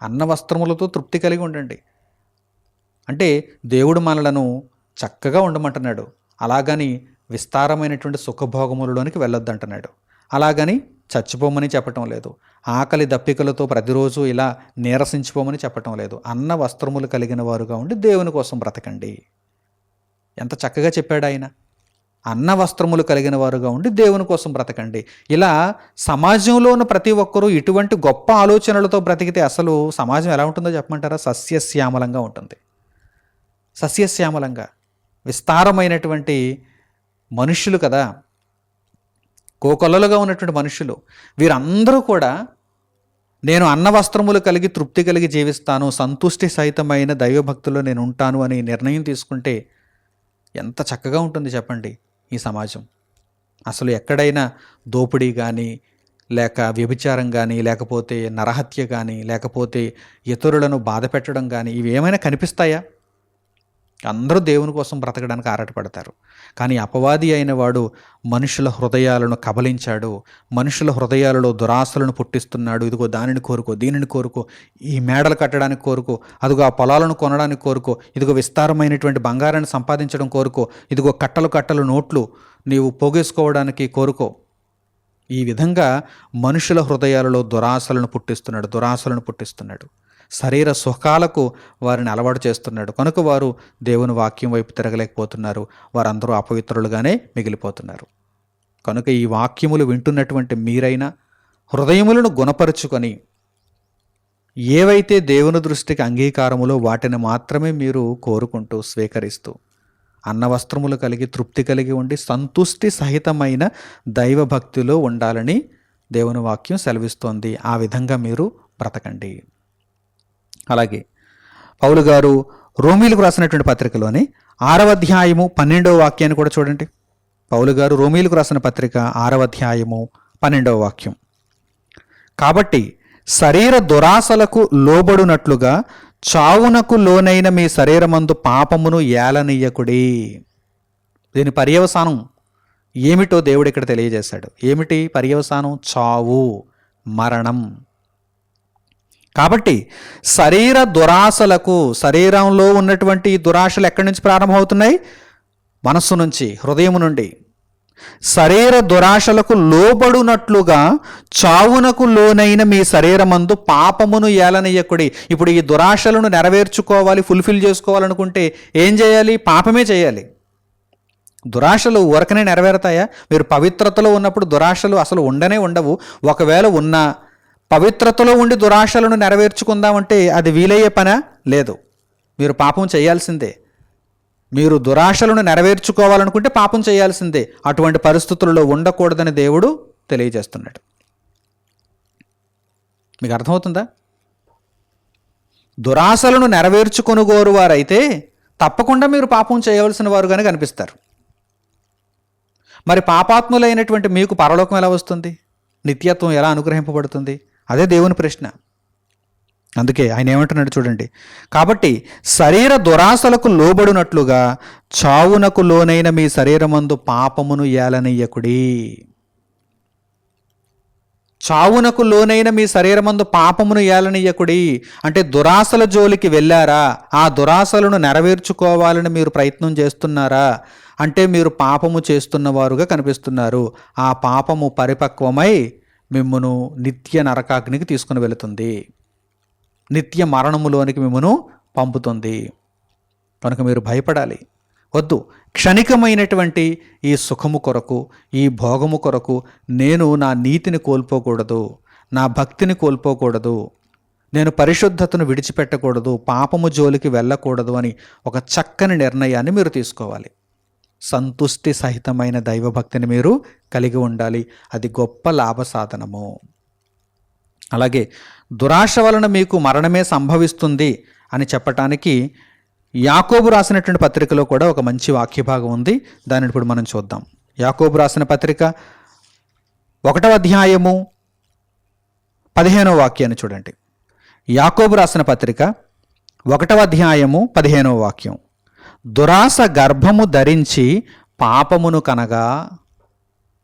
అన్న వస్త్రములతో తృప్తి కలిగి ఉండండి అంటే దేవుడు మనలను చక్కగా ఉండమంటున్నాడు. అలాగని విస్తారమైనటువంటి సుఖభోగములలోనికి వెళ్ళొద్దంటున్నాడు. అలాగని చచ్చిపోమని చెప్పటం లేదు. ఆకలి దప్పికలతో ప్రతిరోజు ఇలా నీరసించిపోమని చెప్పటం లేదు. అన్న వస్త్రములు కలిగిన వారుగా ఉండి దేవుని కోసం బ్రతకండి. ఎంత చక్కగా చెప్పాడు ఆయన. అన్న వస్త్రములు కలిగిన వారుగా ఉండి దేవుని కోసం బ్రతకండి. ఇలా సమాజంలో ఉన్న ప్రతి ఒక్కరూ ఇటువంటి గొప్ప ఆలోచనలతో బ్రతికితే అసలు సమాజం ఎలా ఉంటుందో చెప్పమంటారా? సస్యశ్యామలంగా ఉంటుంది. సస్యశ్యామలంగా విస్తారమైనటువంటి మనుష్యులు కదా, కోకొల్లలుగా ఉన్నటువంటి మనుషులు. వీరందరూ కూడా నేను అన్న వస్త్రములు కలిగి తృప్తి కలిగి జీవిస్తాను, సంతుష్టి సహితమైన దైవభక్తిలో నేను ఉంటాను అని నిర్ణయం తీసుకుంటే ఎంత చక్కగా ఉంటుంది చెప్పండి ఈ సమాజం. అసలు ఎక్కడైనా దోపిడీ కానీ, లేక వ్యభిచారం కానీ, లేకపోతే నరహత్య కానీ, లేకపోతే ఇతరులను బాధ పెట్టడం కానీ ఇవి ఏమైనా కనిపిస్తాయా? అందరూ దేవుని కోసం బ్రతకడానికి ఆరాటపడతారు. కానీ అపవాది అయిన వాడు మనుషుల హృదయాలను కబలించాడు. మనుషుల హృదయాలలో దురాశలను పుట్టిస్తున్నాడు. ఇదిగో దానిని కోరుకో, దీనిని కోరుకో, ఈ మేడలు కట్టడానికి కోరుకో, అదిగో ఆ పొలాలను కొనడానికి కోరుకో, ఇదిగో విస్తారమైనటువంటి బంగారాన్ని సంపాదించడం కోరుకో, ఇదిగో కట్టలు కట్టలు నోట్లు నీవు పోగేసుకోవడానికి కోరుకో. ఈ విధంగా మనుషుల హృదయాలలో దురాశలను పుట్టిస్తున్నాడు. శరీర సుఖాలకు వారిని అలవాటు చేస్తున్నాడు. కనుక వారు దేవుని వాక్యం వైపు తిరగలేకపోతున్నారు. వారందరూ అపవిత్రులుగానే మిగిలిపోతున్నారు. కనుక ఈ వాక్యములు వింటున్నటువంటి మీరైనా హృదయములను గుణపరుచుకొని ఏవైతే దేవుని దృష్టికి అంగీకారములో వాటిని మాత్రమే మీరు కోరుకుంటూ స్వీకరిస్తూ అన్న వస్త్రములు కలిగి తృప్తి కలిగి ఉండి సంతుష్టి సహితమైన దైవభక్తిలో ఉండాలని దేవుని వాక్యం సెలవిస్తోంది. ఆ విధంగా మీరు బ్రతకండి. అలాగే పౌలు గారు రోమీలకు రాసినటువంటి పత్రికలోని 6వ అధ్యాయము 12వ వాక్యాన్ని కూడా చూడండి. పౌలు గారు రోమీలకు రాసిన పత్రిక 6వ అధ్యాయము 12వ వాక్యం. కాబట్టి శరీర దురాశలకు లోబడునట్లుగా చావునకు లోనైన మీ శరీరమందు పాపమును ఏలనీయకుడి. దీని పర్యవసానం ఏమిటో దేవుడు ఇక్కడ తెలియజేశాడు. ఏమిటి పర్యవసానం? చావు, మరణం. కాబట్టి శరీర దురాశలకు, శరీరంలో ఉన్నటువంటి దురాశలు ఎక్కడి నుంచి ప్రారంభమవుతున్నాయి? మనస్సు నుంచి, హృదయం నుండి. శరీర దురాశలకు లోబడునట్లుగా చావునకు లోనైన మీ శరీరమందు పాపమును ఏలనీయకుడి. ఇప్పుడు ఈ దురాశలను నెరవేర్చుకోవాలి, ఫుల్ఫిల్ చేసుకోవాలనుకుంటే ఏం చేయాలి? పాపమే చేయాలి. దురాశలు ఊరకనే నెరవేరుతాయా? మీరు పవిత్రతలో ఉన్నప్పుడు దురాశలు అసలు ఉండవు. ఒకవేళ ఉన్నా పవిత్రతలో ఉండి దురాశలను నెరవేర్చుకుందామంటే అది వీలయ్యే పనా? లేదు. మీరు పాపం చేయాల్సిందే. మీరు దురాశలను నెరవేర్చుకోవాలనుకుంటే పాపం చేయాల్సిందే. అటువంటి పరిస్థితుల్లో ఉండకూడదని దేవుడు తెలియజేస్తున్నాడు. మీకు అర్థమవుతుందా? దురాశలను నెరవేర్చుకొనుగోరు వారైతే తప్పకుండా మీరు పాపం చేయవలసిన వారుగానే కనిపిస్తారు. మరి పాపాత్ములైనటువంటి మీకు పరలోకం ఎలా వస్తుంది? నిత్యత్వం ఎలా అనుగ్రహింపబడుతుంది? అదే దేవుని ప్రశ్న. అందుకే ఆయన ఏమంటున్నాడు చూడండి, కాబట్టి శరీర దురాశలకు లోబడినట్లుగా చావునకు లోనైన మీ శరీరమందు పాపమును ఏలనీయకుడి. చావునకు లోనైన మీ శరీరమందు పాపమును ఏలనీయకుడి అంటే దురాశల జోలికి వెళ్ళారా? ఆ దురాశలను నెరవేర్చుకోవాలని మీరు ప్రయత్నం చేస్తున్నారా? అంటే మీరు పాపము చేస్తున్నవారుగా కనిపిస్తున్నారు. ఆ పాపము పరిపక్వమై మిమ్మును నిత్య నరకాగ్నికి తీసుకుని వెళుతుంది, నిత్య మరణములోనికి మిమ్మును పంపుతుంది. కనుక మీరు భయపడాలి. వద్దు, క్షణికమైనటువంటి ఈ సుఖము కొరకు, ఈ భోగము కొరకు నేను నా నీతిని కోల్పోకూడదు, నా భక్తిని కోల్పోకూడదు, నేను పరిశుద్ధతను విడిచిపెట్టకూడదు, పాపము జోలికి వెళ్ళకూడదు అని ఒక చక్కని నిర్ణయాన్ని మీరు తీసుకోవాలి. సంతుష్టి సహితమైన దైవభక్తిని మీరు కలిగి ఉండాలి. అది గొప్ప లాభ సాధనము. అలాగే దురాశ వలన మీకు మరణమే సంభవిస్తుంది అని చెప్పటానికి యాకోబు రాసినటువంటి పత్రికలో కూడా ఒక మంచి వాక్యభాగం ఉంది. దానిని ఇప్పుడు మనం చూద్దాం. యాకోబు రాసిన పత్రిక 1వ అధ్యాయము 15వ వాక్యాన్ని చూడండి. యాకోబు రాసిన పత్రిక 1వ అధ్యాయము 15వ వాక్యం. దురాశ గర్భము ధరించి పాపమును కనగా.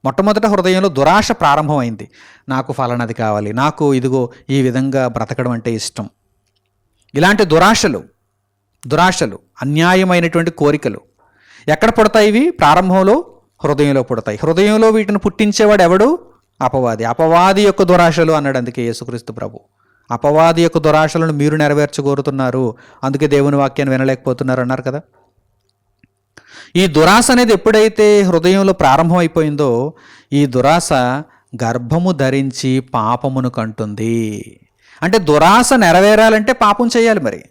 మొట్టమొదట హృదయంలో దురాశ ప్రారంభమైంది. నాకు ఫలానది కావాలి, నాకు ఇదిగో ఈ విధంగా బ్రతకడం అంటే ఇష్టం. ఇలాంటి దురాశలు అన్యాయమైనటువంటి కోరికలు ఎక్కడ పుడతాయి? ఇవి ప్రారంభంలో హృదయంలో పుడతాయి. హృదయంలో వీటిని పుట్టించేవాడు ఎవడు? అపవాది. అపవాది యొక్క దురాశలు అన్నాడు అందుకే యేసుక్రీస్తు ప్రభు. అపవాది యొక్క దురాశలను మీరు నెరవేర్చగోరుతున్నారు, అందుకే దేవుని వాక్యాన్ని వినలేకపోతున్నారు అన్నారు కదా. ఈ దురాశ అనేది ఎప్పుడైతే హృదయంలో ప్రారంభమైపోయిందో ఈ దురాశ గర్భము ధరించి పాపమును కంటుంది. అంటే దురాశ నెరవేరాలంటే పాపం చేయాలి. మరి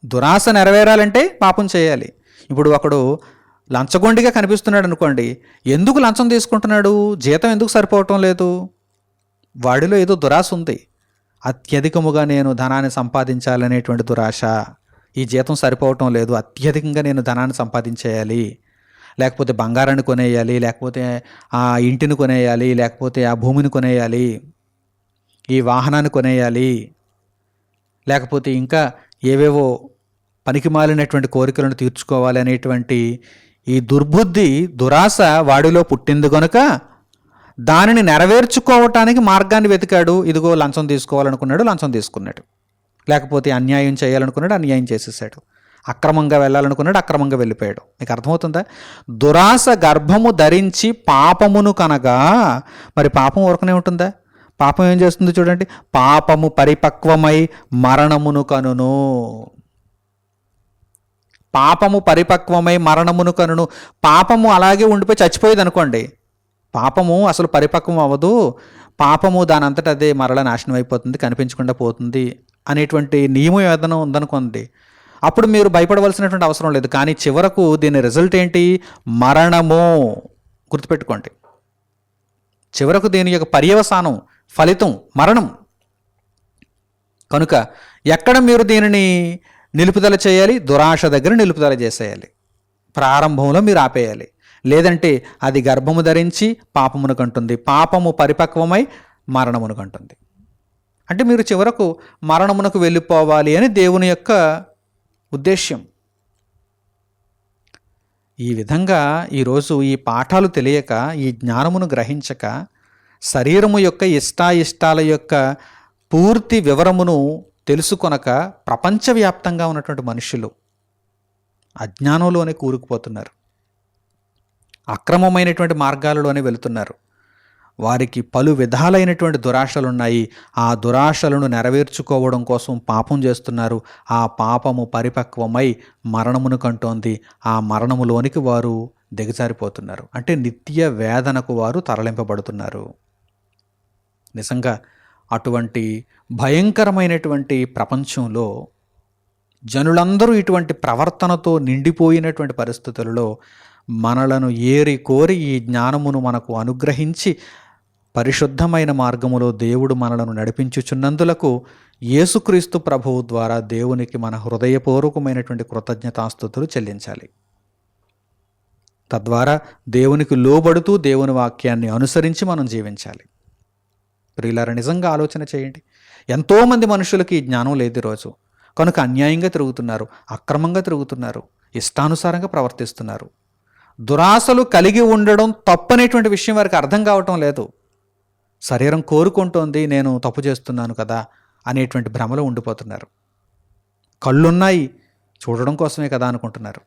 దురాశ నెరవేరాలంటే పాపం చేయాలి. ఇప్పుడు ఒకడు లంచగొండిగా కనిపిస్తున్నాడు అనుకోండి, ఎందుకు లంచం తీసుకుంటున్నాడు? జీతం ఎందుకు సరిపోవటం లేదు? వాడిలో ఏదో దురాశ ఉంది. అత్యధికముగా నేను ధనాన్ని సంపాదించాలనేటువంటి దురాశ. ఈ జీతం సరిపోవటం లేదు, అత్యధికంగా నేను ధనాన్ని సంపాదించేయాలి, లేకపోతే బంగారాన్ని కొనేయాలి, లేకపోతే ఆ ఇంటిని కొనేయాలి, లేకపోతే ఆ భూమిని కొనేయాలి, ఈ వాహనాన్ని కొనేయాలి, లేకపోతే ఇంకా ఏవేవో పనికిమాలినటువంటి కోరికలను తీర్చుకోవాలి అనేటువంటి ఈ దుర్బుద్ధి, దురాశ వాడిలో పుట్టింది కనుక దానిని నెరవేర్చుకోవటానికి మార్గాన్ని వెతికాడు. ఇదిగో లంచం తీసుకోవాలనుకున్నాడు, లంచం తీసుకున్నాడు. లేకపోతే అన్యాయం చేయాలనుకున్నాడు, అన్యాయం చేసేసాడు. అక్రమంగా వెళ్ళాలనుకున్నాడు, అక్రమంగా వెళ్ళిపోయాడు. మీకు అర్థమవుతుందా? దురాశ గర్భము ధరించి పాపమును కనగా. మరి పాపం ఊరకనే ఉంటుందా? పాపం ఏం చేస్తుంది చూడండి. పాపము పరిపక్వమై మరణమును కనును. పాపము పరిపక్వమై మరణమును కనును. పాపము అలాగే ఉండిపోయి చచ్చిపోయేది అనుకోండి, పాపము అసలు పరిపక్వం అవ్వదు, పాపము దాని అంతటా అదే మరల నాశనం అయిపోతుంది, కనిపించకుండా పోతుంది అనేటువంటి నియమం ఏదైనా ఉందనుకోండి, అప్పుడు మీరు భయపడవలసినటువంటి అవసరం లేదు. కానీ చివరకు దీని రిజల్ట్ ఏంటి? మరణము. గుర్తుపెట్టుకోండి, చివరకు దీని యొక్క పర్యవసానం, ఫలితం మరణం. కనుక ఎక్కడ మీరు దీనిని నిలుపుదల చేయాలి? దురాశ దగ్గర నిలుపుదల చేసేయాలి. ప్రారంభంలో మీరు ఆపేయాలి. లేదంటే అది గర్భము ధరించి పాపమును కంటుంది, పాపము పరిపక్వమై మరణమును కంటుంది. అంటే మీరు చివరకు మరణమునకు వెళ్ళిపోవాలి అని దేవుని యొక్క ఉద్దేశ్యం. ఈ విధంగా ఈరోజు ఈ పాఠాలు తెలియక, ఈ జ్ఞానమును గ్రహించక, శరీరము యొక్క ఇష్టాయిష్టాల యొక్క పూర్తి వివరమును తెలుసుకొనక ప్రపంచవ్యాప్తంగా ఉన్నటువంటి మనుషులు అజ్ఞానంలోనే కూరుకుపోతున్నారు, అక్రమమైనటువంటి మార్గాలలోనే వెళుతున్నారు. వారికి పలు విధాలైనటువంటి దురాశలు ఉన్నాయి. ఆ దురాశలను నెరవేర్చుకోవడం కోసం పాపం చేస్తున్నారు. ఆ పాపము పరిపక్వమై మరణమును కంటోంది. ఆ మరణములోనికి వారు దిగజారిపోతున్నారు. అంటే నిత్య వేదనకు వారు తరలింపబడుతున్నారు. నిజంగా అటువంటి భయంకరమైనటువంటి ప్రపంచంలో జనులందరూ ఇటువంటి ప్రవర్తనతో నిండిపోయినటువంటి పరిస్థితులలో మనలను ఏరి కోరి ఈ జ్ఞానమును మనకు అనుగ్రహించి పరిశుద్ధమైన మార్గములో దేవుడు మనలను నడిపించుచున్నందులకు యేసుక్రీస్తు ప్రభువు ద్వారా దేవునికి మన హృదయపూర్వకమైనటువంటి కృతజ్ఞతాస్తుతులు చెల్లించాలి. తద్వారా దేవునికి లోబడుతూ దేవుని వాక్యాన్ని అనుసరించి మనం జీవించాలి. ప్రియులారా, నిజంగా ఆలోచన చేయండి. ఎంతోమంది మనుషులకి ఈ జ్ఞానం లేదు ఈరోజు. కనుక అన్యాయంగా తిరుగుతున్నారు, అక్రమంగా తిరుగుతున్నారు, ఇష్టానుసారంగా ప్రవర్తిస్తున్నారు. దురాశలు కలిగి ఉండడం తప్పనేటువంటి విషయం వారికి అర్థం కావటం లేదు. శరీరం కోరుకుంటోంది, నేను తప్పు చేస్తున్నాను కదా అనేటువంటి భ్రమలో ఉండిపోతున్నారు. కళ్ళున్నాయి, చూడడం కోసమే కదా అనుకుంటున్నారు.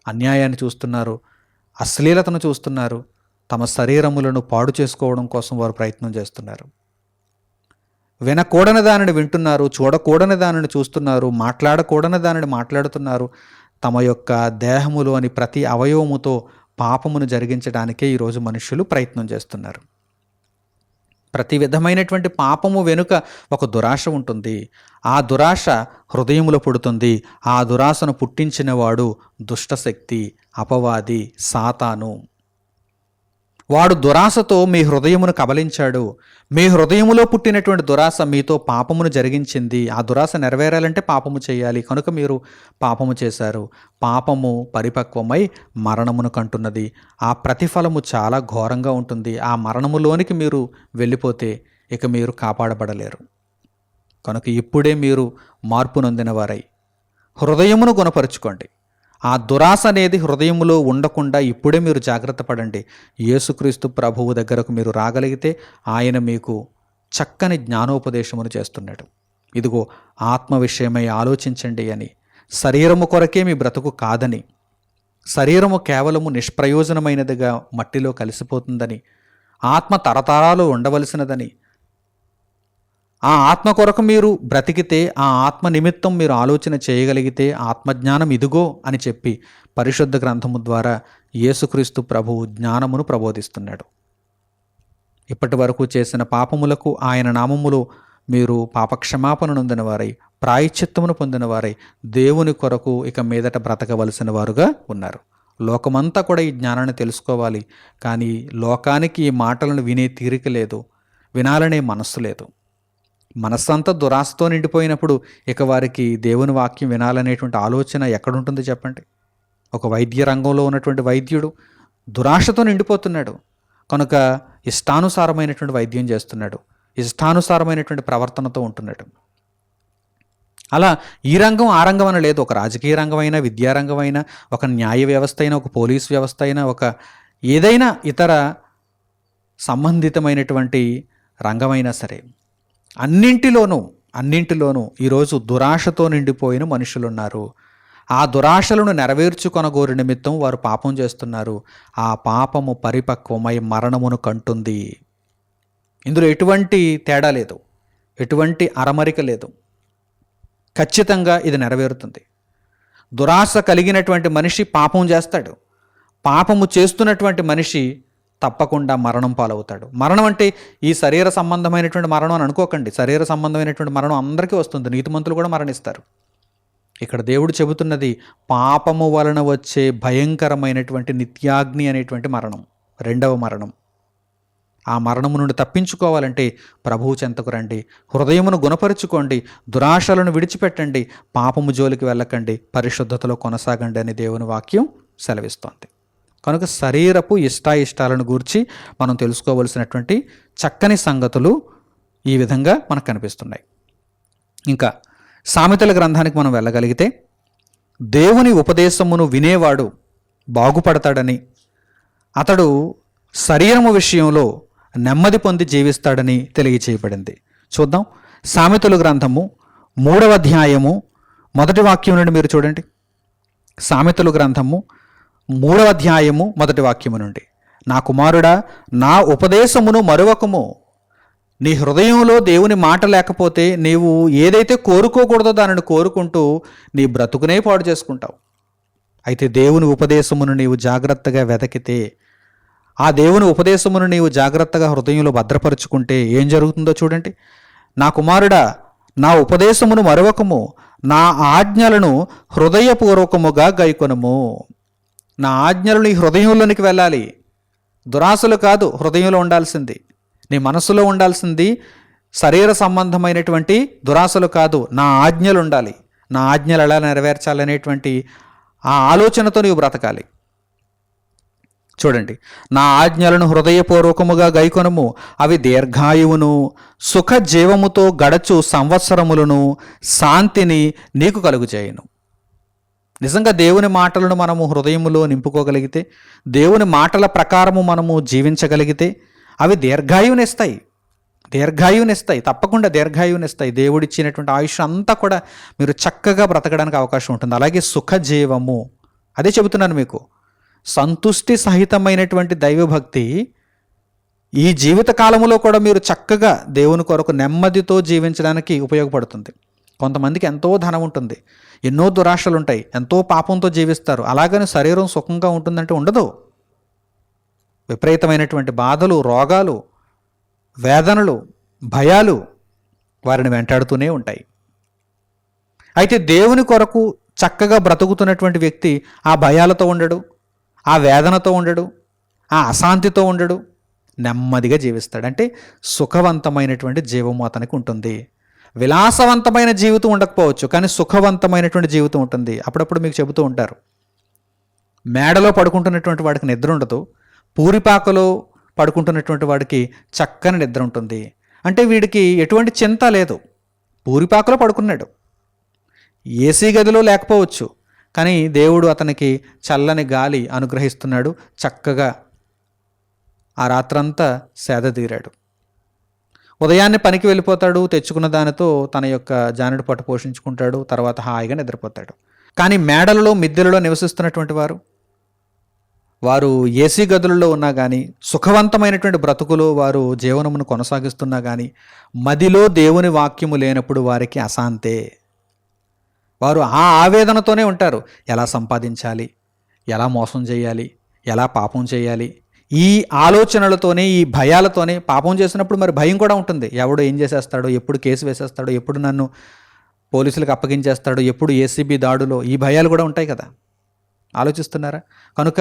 అన్యాయాన్ని చూస్తున్నారు, అశ్లీలతను చూస్తున్నారు, తమ శరీరములను పాడు చేసుకోవడం కోసం వారు ప్రయత్నం చేస్తున్నారు. వినకూడని దానిని వింటున్నారు, చూడకూడని దానిని చూస్తున్నారు, మాట్లాడకూడని దానిని మాట్లాడుతున్నారు. తమ యొక్క దేహములోని ప్రతి అవయవముతో పాపమును జరిగించడానికే ఈరోజు మనుషులు ప్రయత్నం చేస్తున్నారు. ప్రతి విధమైనటువంటి పాపము వెనుక ఒక దురాశ ఉంటుంది. ఆ దురాశ హృదయములో పుడుతుంది. ఆ దురాశను పుట్టించిన వాడు దుష్టశక్తి, అపవాది, సాతాను. వాడు దురాశతో మీ హృదయమును కబలించాడు. మీ హృదయములో పుట్టినటువంటి దురాశ మీతో పాపమును జరిగించింది. ఆ దురాశ నెరవేరాలంటే పాపము చేయాలి. కనుక మీరు పాపము చేశారు. పాపము పరిపక్వమై మరణమును కంటున్నది. ఆ ప్రతిఫలము చాలా ఘోరంగా ఉంటుంది. ఆ మరణములోనికి మీరు వెళ్ళిపోతే ఇక మీరు కాపాడబడలేరు. కనుక ఇప్పుడే మీరు మార్పు నొందిన వారై హృదయమును గుణపరుచుకోండి. ఆ దురాశ అనేది హృదయములో ఉండకుండా ఇప్పుడే మీరు జాగ్రత్త పడండి. యేసుక్రీస్తు ప్రభువు దగ్గరకు మీరు రాగలిగితే ఆయన మీకు చక్కని జ్ఞానోపదేశమును చేస్తున్నాడు. ఇదిగో ఆత్మ విషయమై ఆలోచించండి అని, శరీరము కొరకే మీ బ్రతుకు కాదని, శరీరము కేవలము నిష్ప్రయోజనమైనదిగా మట్టిలో కలిసిపోతుందని, ఆత్మ తరతరాలు ఉండవలసినదని, ఆ ఆత్మ కొరకు మీరు బ్రతికితే, ఆ ఆత్మ నిమిత్తం మీరు ఆలోచన చేయగలిగితే ఆత్మజ్ఞానం ఇదిగో అని చెప్పి పరిశుద్ధ గ్రంథము ద్వారా యేసుక్రీస్తు ప్రభువు జ్ఞానమును ప్రబోధిస్తున్నాడు. ఇప్పటి వరకు చేసిన పాపములకు ఆయన నామములో మీరు పాపక్షమాపణ నొందిన వారై, ప్రాయశ్చిత్తమును పొందిన వారై దేవుని కొరకు ఇక మీదట బ్రతకవలసిన వారుగా ఉన్నారు. లోకమంతా కూడా ఈ జ్ఞానాన్ని తెలుసుకోవాలి. కానీ లోకానికి ఈ మాటలను వినే తీరిక లేదు, వినాలనే మనస్సు లేదు. మనస్సంతా దురాశతో నిండిపోయినప్పుడు ఇక వారికి దేవుని వాక్యం వినాలనేటువంటి ఆలోచన ఎక్కడుంటుంది చెప్పండి. ఒక వైద్య రంగంలో ఉన్నటువంటి వైద్యుడు దురాశతో నిండిపోతున్నాడు. కనుక ఇష్టానుసారమైనటువంటి వైద్యం చేస్తున్నాడు, ఇష్టానుసారమైనటువంటి ప్రవర్తనతో ఉంటున్నాడు. అలా ఈ రంగం ఆ రంగం అని లేదు. ఒక రాజకీయ రంగమైనా, విద్యారంగమైనా, ఒక న్యాయ వ్యవస్థ అయినా, ఒక పోలీస్ వ్యవస్థ అయినా, ఒక ఏదైనా ఇతర సంబంధితమైనటువంటి రంగమైనా సరే, అన్నింటిలోనూ ఈరోజు దురాశతో నిండిపోయిన మనుషులున్నారు. ఆ దురాశలను నెరవేర్చుకొనగోరు నిమిత్తం వారు పాపం చేస్తున్నారు. ఆ పాపము పరిపక్వమై మరణమును కంటుంది. ఇందులో ఎటువంటి తేడా లేదు, ఎటువంటి అరమరిక లేదు. ఖచ్చితంగా ఇది నెరవేరుతుంది. దురాశ కలిగినటువంటి మనిషి పాపం చేస్తాడు. పాపము చేస్తున్నటువంటి మనిషి తప్పకుండా మరణం పాలవుతాడు. మరణం అంటే ఈ శరీర సంబంధమైనటువంటి మరణం అని అనుకోకండి. శరీర సంబంధమైనటువంటి మరణం అందరికీ వస్తుంది, నీతిమంతులు కూడా మరణిస్తారు. ఇక్కడ దేవుడు చెబుతున్నది పాపము వలన వచ్చే భయంకరమైనటువంటి నిత్యాగ్ని అనేటువంటి మరణం, రెండవ మరణం. ఆ మరణము నుండి తప్పించుకోవాలంటే ప్రభువు చెంతకు రండి, హృదయమును గుణపరుచుకోండి, దురాశలను విడిచిపెట్టండి, పాపము జోలికి వెళ్ళకండి, పరిశుద్ధతలో కొనసాగండి అని దేవుని వాక్యం సెలవిస్తోంది. కనుక శరీరపు ఇష్టాయిష్టాలను గూర్చి మనం తెలుసుకోవలసినటువంటి చక్కని సంగతులు ఈ విధంగా మనకు కనిపిస్తున్నాయి. ఇంకా సామెతల గ్రంథానికి మనం వెళ్ళగలిగితే, దేవుని ఉపదేశమును వినేవాడు బాగుపడతాడని, అతడు శరీరము విషయంలో నెమ్మది పొంది జీవిస్తాడని తెలియచేయబడింది. చూద్దాం. సామెతల గ్రంథము 3వ అధ్యాయము 1వ వాక్యం నుండి మీరు చూడండి. సామెతల గ్రంథము 3వ అధ్యాయము 1వ వాక్యము నుండి, నా కుమారుడా, నా ఉపదేశమును మరువకము. నీ హృదయంలో దేవుని మాట లేకపోతే నీవు ఏదైతే కోరుకోకూడదో దానిని కోరుకుంటూ నీ బ్రతుకునే పాడు చేసుకుంటావు. అయితే దేవుని ఉపదేశమును నీవు జాగ్రత్తగా వెతికితే, ఆ దేవుని ఉపదేశమును నీవు జాగ్రత్తగా హృదయంలో భద్రపరుచుకుంటే ఏం జరుగుతుందో చూడండి. నా కుమారుడా, నా ఉపదేశమును మరువకము, నా ఆజ్ఞలను హృదయపూర్వకముగా గైకొనుము. నా ఆజ్ఞలు నీ హృదయంలోనికి వెళ్ళాలి. దురాశలు కాదు హృదయంలో ఉండాల్సింది, నీ మనస్సులో ఉండాల్సింది శరీర సంబంధమైనటువంటి దురాశలు కాదు, నా ఆజ్ఞలు ఉండాలి. నా ఆజ్ఞలు ఎలా నెరవేర్చాలనేటువంటి ఆ ఆలోచనతో నీవు బ్రతకాలి. చూడండి, నా ఆజ్ఞలను హృదయపూర్వకముగా గైకొనుము, అవి దీర్ఘాయువును సుఖ జీవముతో గడచు సంవత్సరములను శాంతిని నీకు కలుగుచేయును. నిజంగా దేవుని మాటలను మనము హృదయములో నింపుకోగలిగితే, దేవుని మాటల ప్రకారము మనము జీవించగలిగితే అవి దీర్ఘాయువునిస్తాయి. తప్పకుండా దీర్ఘాయువునిస్తాయి. దేవుడిచ్చినటువంటి ఆయుష్ అంతా కూడా మీరు చక్కగా బ్రతకడానికి అవకాశం ఉంటుంది. అలాగే సుఖజీవము, అదే చెబుతున్నాను మీకు. సంతుష్టి సహితమైనటువంటి దైవభక్తి ఈ జీవిత కాలంలో కూడా మీరు చక్కగా దేవుని కొరకు నెమ్మదితో జీవించడానికి ఉపయోగపడుతుంది. కొంతమందికి ఎంతో ధనం ఉంటుంది, ఎన్నో దురాశలు ఉంటాయి, ఎంతో పాపంతో జీవిస్తారు. అలాగని శరీరం సుఖంగా ఉంటుందంటే ఉండదు. విపరీతమైనటువంటి బాధలు, రోగాలు, వేదనలు, భయాలు వారిని వెంటాడుతూనే ఉంటాయి. అయితే దేవుని కొరకు చక్కగా బ్రతుకుతున్నటువంటి వ్యక్తి ఆ భయాలతో ఉండడు, ఆ వేదనతో ఉండడు, ఆ అశాంతితో ఉండడు, నెమ్మదిగా జీవిస్తాడు. అంటే సుఖవంతమైనటువంటి జీవము అతనికి ఉంటుంది. విలాసవంతమైన జీవితం ఉండకపోవచ్చు, కానీ సుఖవంతమైనటువంటి జీవితం ఉంటుంది. అప్పుడప్పుడు మీకు చెబుతూ ఉంటారు, మేడలో పడుకుంటున్నటువంటి వాడికి నిద్ర ఉండదు, పూరిపాకలో పడుకుంటున్నటువంటి వాడికి చక్కని నిద్ర ఉంటుంది. అంటే వీడికి ఎటువంటి చింత లేదు. పూరిపాకలో పడుకున్నాడు, ఏసీ గదిలో లేకపోవచ్చు, కానీ దేవుడు అతనికి చల్లని గాలి అనుగ్రహిస్తున్నాడు. చక్కగా ఆ రాత్రంతా సేద తీరాడు. ఉదయాన్నే పనికి వెళ్ళిపోతాడు, తెచ్చుకున్న దానితో తన యొక్క జానుడి పట్టు పోషించుకుంటాడు, తర్వాత హాయిగా నిద్రపోతాడు. కానీ మేడలలో, మిద్దెలలో నివసిస్తున్నటువంటి వారు ఏసీ గదులలో ఉన్నా కానీ, సుఖవంతమైనటువంటి బ్రతుకులో వారు జీవనమును కొనసాగిస్తున్నా కానీ, మదిలో దేవుని వాక్యము లేనప్పుడు వారికి అశాంతే. వారు ఆ ఆవేదనతోనే ఉంటారు. ఎలా సంపాదించాలి, ఎలా మోసం చేయాలి, ఎలా పాపం చేయాలి, ఈ ఆలోచనలతోనే, ఈ భయాలతోనే. పాపం చేసినప్పుడు మరి భయం కూడా ఉంటుంది. ఎవడు ఏం చేసేస్తాడో, ఎప్పుడు కేసు వేసేస్తాడో, ఎప్పుడు నన్ను పోలీసులకు అప్పగించేస్తాడో, ఎప్పుడు ఏసీబీ దాడులో, ఈ భయాలు కూడా ఉంటాయి కదా. ఆలోచిస్తున్నారా? కనుక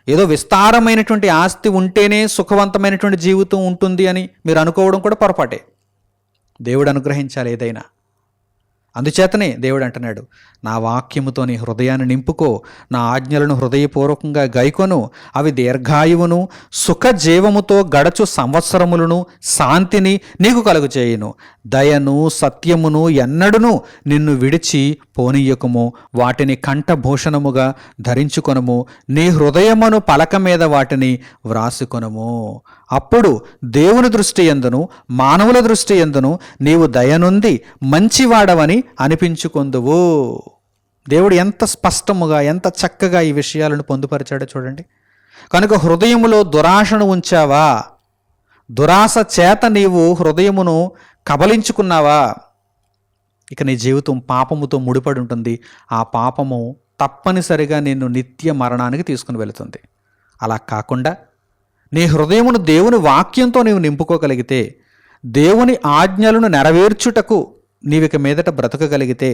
ఏదో విస్తారమైనటువంటి ఆస్తి ఉంటేనే సుఖవంతమైనటువంటి జీవితం ఉంటుంది అని మీరు అనుకోవడం కూడా పొరపాటే. దేవుడు అనుగ్రహించాలి ఏదైనా. అందుచేతనే దేవుడు అంటున్నాడు, నా వాక్యముతో నీ హృదయాన్ని నింపుకో, నా ఆజ్ఞలను హృదయపూర్వకంగా గైకొను, అవి దీర్ఘాయువును సుఖజీవముతో గడచు సంవత్సరములను శాంతిని నీకు కలుగచేయును. దయను సత్యమును ఎన్నడును నిన్ను విడిచి పోనీయకుము, వాటిని కంఠభూషణముగా ధరించుకొనుము, నీ హృదయమును పలక మీద వాటిని వ్రాసుకొనుము. అప్పుడు దేవుని దృష్టి యందును మానవుల దృష్టి యందును నీవు దయనుంది మంచివాడవని అనిపించుకొందువు. దేవుడు ఎంత స్పష్టముగా, ఎంత చక్కగా ఈ విషయాలను పొందుపరిచాడో చూడండి. కనుక హృదయములో దురాశను ఉంచావా, దురాశ చేత నీవు హృదయమును కబలించుకున్నావా, ఇక నీ జీవితం పాపముతో ముడిపడి ఉంటుంది. ఆ పాపము తప్పనిసరిగా నిన్ను నిత్య మరణానికి తీసుకుని వెళుతుంది. అలా కాకుండా నీ హృదయమును దేవుని వాక్యంతో నీవు నింపుకోగలిగితే, దేవుని ఆజ్ఞలను నెరవేర్చుటకు నీవిక మీదట బ్రతకగలిగితే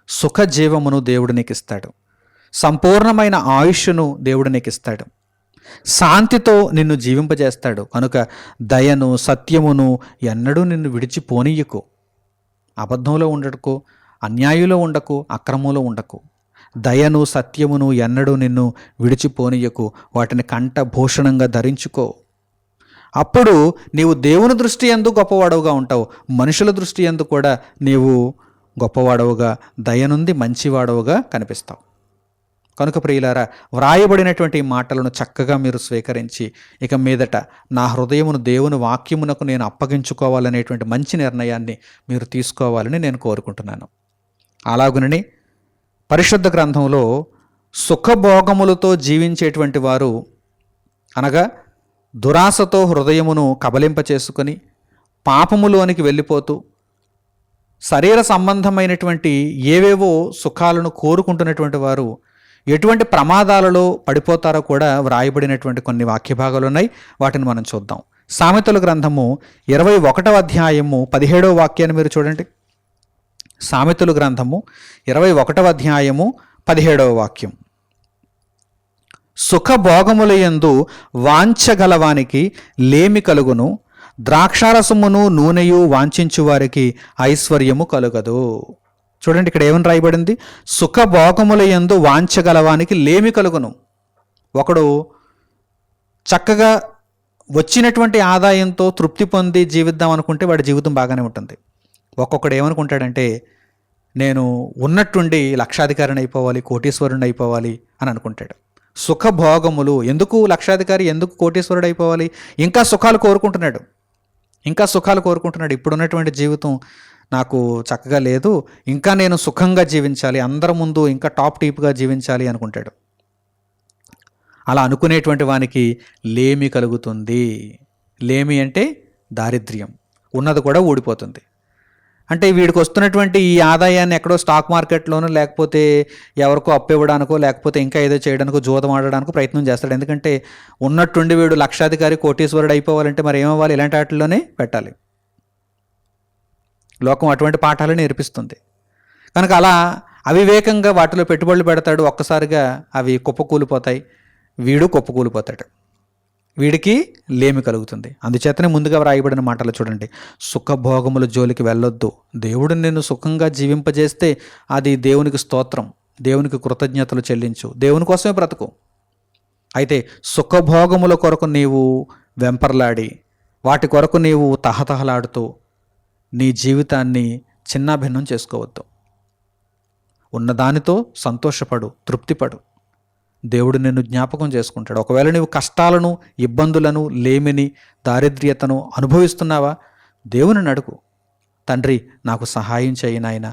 సుఖజీవమును దేవుడు నీకు ఇస్తాడు. సంపూర్ణమైన ఆయుష్ను దేవుడు నీకు ఇస్తాడు. శాంతితో నిన్ను జీవింపజేస్తాడు. కనుక దయను సత్యమును ఎన్నడూ నిన్ను విడిచిపోనీయకు. అబద్ధంలో ఉండకు, అన్యాయంలో ఉండకు, అక్రమంలో ఉండకు. దయను సత్యమును ఎన్నడూ నిన్ను విడిచిపోనీయకు, వాటిని కంఠభూషణంగా ధరించుకో. అప్పుడు నీవు దేవుని దృష్టి యందు గొప్పవాడవుగా ఉంటావు, మనుషుల దృష్టి యందు కూడా నీవు గొప్పవాడవుగా, దయనుంది మంచివాడవుగా కనిపిస్తావు. కనుక ప్రియులారా, వ్రాయబడినటువంటి మాటలను చక్కగా మీరు స్వీకరించి ఇక మీదట నా హృదయమును దేవుని వాక్యమునకు నేను అప్పగించుకోవాలనేటువంటి మంచి నిర్ణయాన్ని మీరు తీసుకోవాలని నేను కోరుకుంటున్నాను. అలాగునని పరిశుద్ధ గ్రంథంలో సుఖభోగములతో జీవించేటువంటి వారు, అనగా దురాశతో హృదయమును కబలింపచేసుకొని పాపములోనికి వెళ్ళిపోతూ శరీర సంబంధమైనటువంటి ఏవేవో సుఖాలను కోరుకుంటున్నటువంటి వారు ఎటువంటి ప్రమాదాలలో పడిపోతారో కూడా వ్రాయబడినటువంటి కొన్ని వాక్యభాగాలు ఉన్నాయి. వాటిని మనం చూద్దాం. సామెతల గ్రంథము 21వ అధ్యాయము 17వ వాక్యాన్ని మీరు చూడండి. సామెతలు గ్రంథము 21వ అధ్యాయము 17వ వాక్యం. సుఖభోగములయందు వాంఛగలవానికి లేమి కలుగును, ద్రాక్షారసమును నూనెయు వాంఛించు వారికి ఐశ్వర్యము కలుగదు. చూడండి, ఇక్కడ ఏమని రాయబడింది? సుఖభోగములయందు వాంఛగలవానికి లేమి కలుగును. ఒకడు చక్కగా వచ్చినటువంటి ఆదాయంతో తృప్తి పొంది జీవిద్దాం అనుకుంటే వాడి జీవితం బాగానే ఉంటుంది. ఒక్కొక్కడు ఏమనుకుంటాడంటే నేను ఉన్నట్టుండి లక్షాధికారిని అయిపోవాలి, కోటీశ్వరుని అయిపోవాలి అని అనుకుంటాడు. సుఖభోగములు, ఎందుకు లక్షాధికారి, ఎందుకు కోటీశ్వరుడు అయిపోవాలి? ఇంకా సుఖాలు కోరుకుంటున్నాడు. ఇప్పుడున్నటువంటి జీవితం నాకు చక్కగా లేదు, ఇంకా నేను సుఖంగా జీవించాలి, అందరి ముందు ఇంకా టాప్ టీప్గా జీవించాలి అనుకుంటాడు. అలా అనుకునేటువంటి వానికి లేమి కలుగుతుంది. లేమి అంటే దారిద్ర్యం, ఉన్నది కూడా ఊడిపోతుంది. అంటే వీడికి వస్తున్నటువంటి ఈ ఆదాయాన్ని ఎక్కడో స్టాక్ మార్కెట్లోనో లేకపోతే ఎవరికో అప్పు ఇవ్వడానికో లేకపోతే ఇంకా ఏదో చేయడానికో జూదం ఆడడానికో ప్రయత్నం చేస్తాడు. ఎందుకంటే ఉన్నట్టుండి వీడు లక్షాధికారి కోటీశ్వరుడు అయిపోవాలంటే మరి ఏమవ్వాలి? ఇలాంటి వాటిల్లోనే పెట్టాలి. లోకం అటువంటి పాఠాలు నేర్పిస్తుంది. కనుక అలా అవివేకంగా వాటిలో పెట్టుబడులు పెడతాడు. ఒక్కసారిగా అవి కుప్పకూలిపోతాయి, వీడు కుప్పకూలిపోతాడు, వీడికి లేమి కలుగుతుంది. అందుచేతనే ముందుగా వ్రాయబడిన మాటలు చూడండి, సుఖభోగముల జోలికి వెళ్ళొద్దు. దేవుడు నిన్ను సుఖంగా జీవింపజేస్తే అది దేవునికి స్తోత్రం, దేవునికి కృతజ్ఞతలు చెల్లించు, దేవుని కోసమే బ్రతుకు. అయితే సుఖభోగముల కొరకు నీవు వెంపర్లాడి వాటి కొరకు నీవు తహతహలాడుతూ నీ జీవితాన్ని చిన్నాభిన్నం చేసుకోవద్దు. ఉన్నదానితో సంతోషపడు, తృప్తిపడు. దేవుడు నిన్ను జ్ఞాపకం చేసుకుంటాడు. ఒకవేళ నీవు కష్టాలను, ఇబ్బందులను, లేమిని, దారిద్ర్యతను అనుభవిస్తున్నావా? దేవుని అడుగు, తండ్రి నాకు సహాయం చేయి నాయన,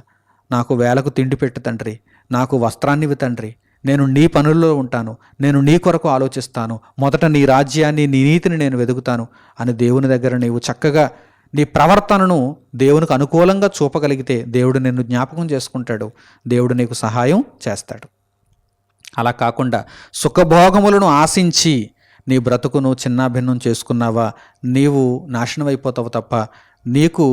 నాకు వేలకు తిండి పెట్టు తండ్రి, నాకు వస్త్రాన్నివి తండ్రి, నేను నీ పనుల్లో ఉంటాను, నేను నీ కొరకు ఆలోచిస్తాను, మొదట నీ రాజ్యాన్ని, నీ నీతిని నేను వెతుకుతాను అని దేవుని దగ్గర నీవు చక్కగా నీ ప్రవర్తనను దేవునికి అనుకూలంగా చూపగలిగితే దేవుడు నిన్ను జ్ఞాపకం చేసుకుంటాడు, దేవుడు నీకు సహాయం చేస్తాడు. అలా కాకుండా సుఖభోగములను ఆశించి నీ బ్రతుకును చిన్నాభిన్నం చేసుకున్నావా, నీవు నాశనం అయిపోతావు తప్ప నీకు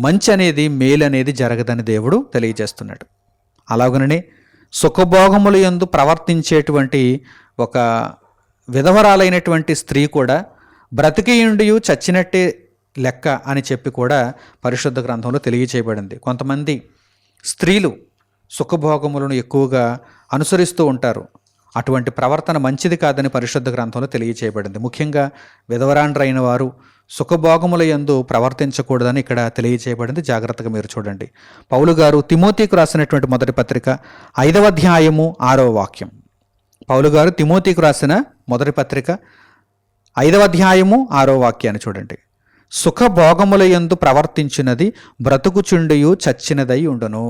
మంచి అనేది, మేలు అనేది జరగదని దేవుడు తెలియజేస్తున్నాడు. అలాగనే సుఖభోగముల యందు ప్రవర్తించేటువంటి ఒక విధవరాలైనటువంటి స్త్రీ కూడా బ్రతికియుండి చచ్చినట్టే లెక్క అని చెప్పి కూడా పరిశుద్ధ గ్రంథంలో తెలియచేయబడింది. కొంతమంది స్త్రీలు సుఖభోగములను ఎక్కువగా అనుసరిస్తూ ఉంటారు. అటువంటి ప్రవర్తన మంచిది కాదని పరిశుద్ధ గ్రంథంలో తెలియచేయబడింది. ముఖ్యంగా విధవరాండ్రైన వారు సుఖభోగముల యందు ప్రవర్తించకూడదని ఇక్కడ తెలియచేయబడింది. జాగ్రత్తగా మీరు చూడండి. పౌలు గారు తిమోతికి రాసినటువంటి మొదటి పత్రిక 5వ అధ్యాయము 6వ వాక్యం. పౌలు గారు తిమోతికి రాసిన మొదటి పత్రిక 5వ అధ్యాయము 6వ వాక్యాన్ని చూడండి. సుఖభోగముల యందు ప్రవర్తించినది బ్రతుకుచుండియు చచ్చినదై ఉండును.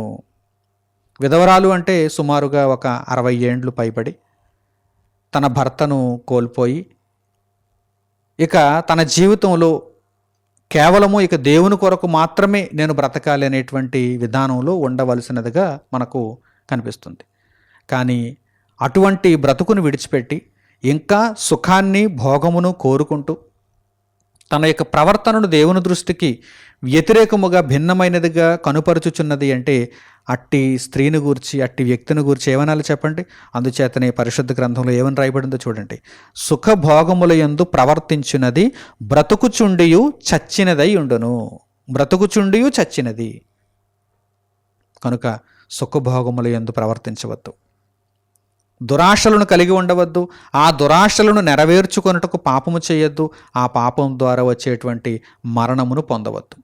విధవరాలు అంటే సుమారుగా ఒక 60 ఏండ్లు పైబడి తన భర్తను కోల్పోయి ఇక తన జీవితంలో కేవలము ఇక దేవుని కొరకు మాత్రమే నేను బ్రతకాలి అనేటువంటి విధానంలో ఉండవలసినదిగా మనకు కనిపిస్తుంది. కానీ అటువంటి బ్రతుకును విడిచిపెట్టి ఇంకా సుఖాన్ని, భోగమును కోరుకుంటూ తన యొక్క ప్రవర్తనను దేవుని దృష్టికి వ్యతిరేకముగా, భిన్నమైనదిగా కనుపరుచుచున్నది అంటే అట్టి స్త్రీని గూర్చి, అట్టి వ్యక్తిని గూర్చి ఏమనాలి చెప్పండి? అందుచేతనే పరిశుద్ధ గ్రంథంలో ఏమని రాయబడిందో చూడండి. సుఖభోగముల యందు ప్రవర్తించినది బ్రతుకుచుండియు చచ్చినదై ఉండును. బ్రతుకుచుండియు చచ్చినది. కనుక సుఖభోగముల యందు ప్రవర్తించవద్దు, దురాశలను కలిగి ఉండవద్దు, ఆ దురాశలను నెరవేర్చుకొనుటకు పాపము చేయొద్దు, ఆ పాపం ద్వారా వచ్చేటువంటి మరణమును పొందవద్దు.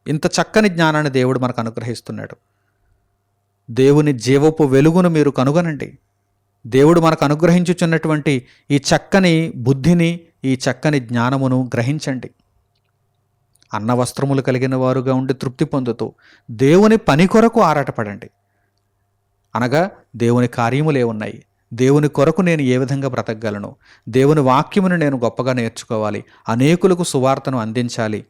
ఇంత చక్కని జ్ఞానాన్ని దేవుడు మనకు అనుగ్రహిస్తున్నాడు. దేవుని జీవపు వెలుగును మీరు కనుగొనండి. దేవుడు మనకు అనుగ్రహించుచున్నటువంటి ఈ చక్కని బుద్ధిని, ఈ చక్కని జ్ఞానమును గ్రహించండి. అన్న వస్త్రములు కలిగిన వారుగా ఉండి తృప్తి పొందుతూ దేవుని పని కొరకు ఆరాటపడండి. అనగా దేవుని కార్యములే ఉన్నాయి, దేవుని కొరకు నేను ఏ విధంగా బ్రతకగలను, దేవుని వాక్యమును నేను గొప్పగా నేర్చుకోవాలి, అనేకులకు సువార్తను అందించాలి.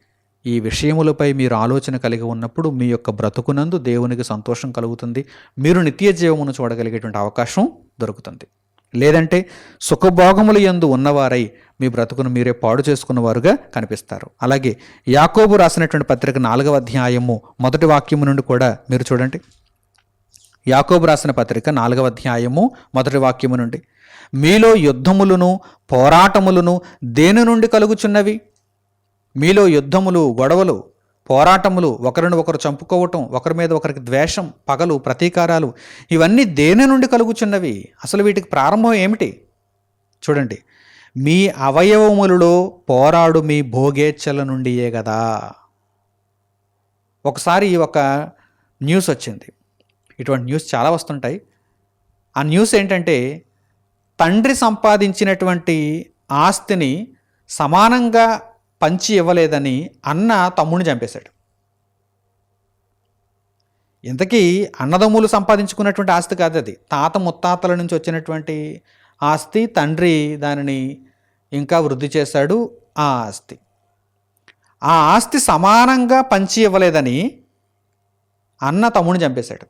ఈ విషయములపై మీరు ఆలోచన కలిగి ఉన్నప్పుడు మీ యొక్క బ్రతుకునందు దేవునికి సంతోషం కలుగుతుంది, మీరు నిత్య జీవమును చూడగలిగేటువంటి అవకాశం దొరుకుతుంది. లేదంటే సుఖభోగముల యందు ఉన్నవారై మీ బ్రతుకును మీరే పాడు చేసుకున్నవారుగా కనిపిస్తారు. అలాగే యాకోబు రాసినటువంటి పత్రిక 4వ అధ్యాయము 1వ వాక్యము నుండి కూడా మీరు చూడండి. యాకోబు రాసిన పత్రిక 4వ అధ్యాయము 1వ వాక్యము నుండి, మీలో యుద్ధములను పోరాటములను దేని నుండి కలుగుచున్నవి? మీలో యుద్ధములు, గొడవలు, పోరాటములు, ఒకరిని ఒకరు చంపుకోవటం, ఒకరి మీద ఒకరికి ద్వేషం, పగలు, ప్రతీకారాలు, ఇవన్నీ దేని నుండి కలుగుచున్నవి? అసలు వీటికి ప్రారంభం ఏమిటి? చూడండి, మీ అవయవములలో పోరాడు మీ భోగేచ్ఛల నుండియే కదా. ఒకసారి ఒక న్యూస్ వచ్చింది, ఇటువంటి న్యూస్ చాలా వస్తుంటాయి. ఆ న్యూస్ ఏంటంటే, తండ్రి సంపాదించినటువంటి ఆస్తిని సమానంగా పంచి ఇవ్వలేదని అన్న తమ్ముడిని చంపేశాడు. ఇంతకీ అన్నదమ్ములు సంపాదించుకున్నటువంటి ఆస్తి కాదు అది, తాత ముత్తాతల నుంచి వచ్చినటువంటి ఆస్తి. తండ్రి దానిని ఇంకా వృద్ధి చేశాడు. ఆ ఆస్తి సమానంగా పంచి ఇవ్వలేదని అన్న తమ్ముడిని చంపేశాడు.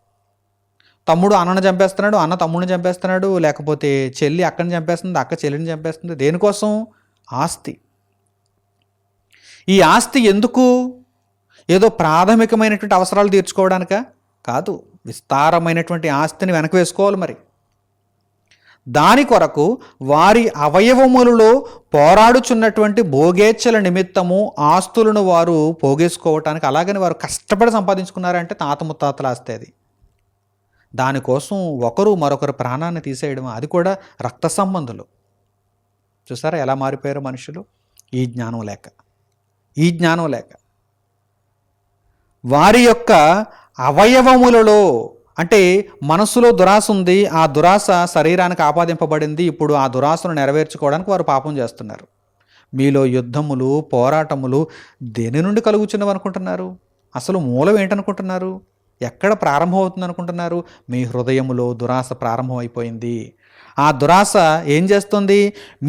తమ్ముడు అన్నను చంపేస్తున్నాడు, అన్న తమ్ముడిని చంపేస్తున్నాడు, లేకపోతే చెల్లి అక్కని చంపేస్తుంది, అక్క చెల్లిని చంపేస్తుంది. దేనికోసం? ఆస్తి. ఈ ఆస్తి ఎందుకు? ఏదో ప్రాథమికమైనటువంటి అవసరాలు తీర్చుకోవడానిక కాదు, విస్తారమైనటువంటి ఆస్తిని వెనక వేసుకోవాలి. మరి దాని కొరకు వారి అవయవములలో పోరాడుచున్నటువంటి భోగేచ్ఛల నిమిత్తము ఆస్తులను వారు పోగేసుకోవటానికి, అలాగని వారు కష్టపడి సంపాదించుకున్నారంటే తాత ముత్తాతల ఆస్తి అది. దానికోసం ఒకరు మరొకరు ప్రాణాన్ని తీసేయడం, అది కూడా రక్త సంబంధులు. చూసారా ఎలా మారిపోయారు మనుషులు? ఈ జ్ఞానం లేక వారి యొక్క అవయవములలో, అంటే మనసులో దురాశ ఉంది, ఆ దురాశ శరీరానికి ఆపాదింపబడింది. ఇప్పుడు ఆ దురాశను నెరవేర్చుకోవడానికి వారు పాపం చేస్తున్నారు. మీలో యుద్ధములు, పోరాటములు దేని నుండి కలుగుచున్నవి అనుకుంటున్నారు? అసలు మూలం ఏంటనుకుంటున్నారు? ఎక్కడ ప్రారంభం అవుతుంది అనుకుంటున్నారు? మీ హృదయములో దురాశ ప్రారంభం అయిపోయింది. ఆ దురాశ ఏం చేస్తుంది?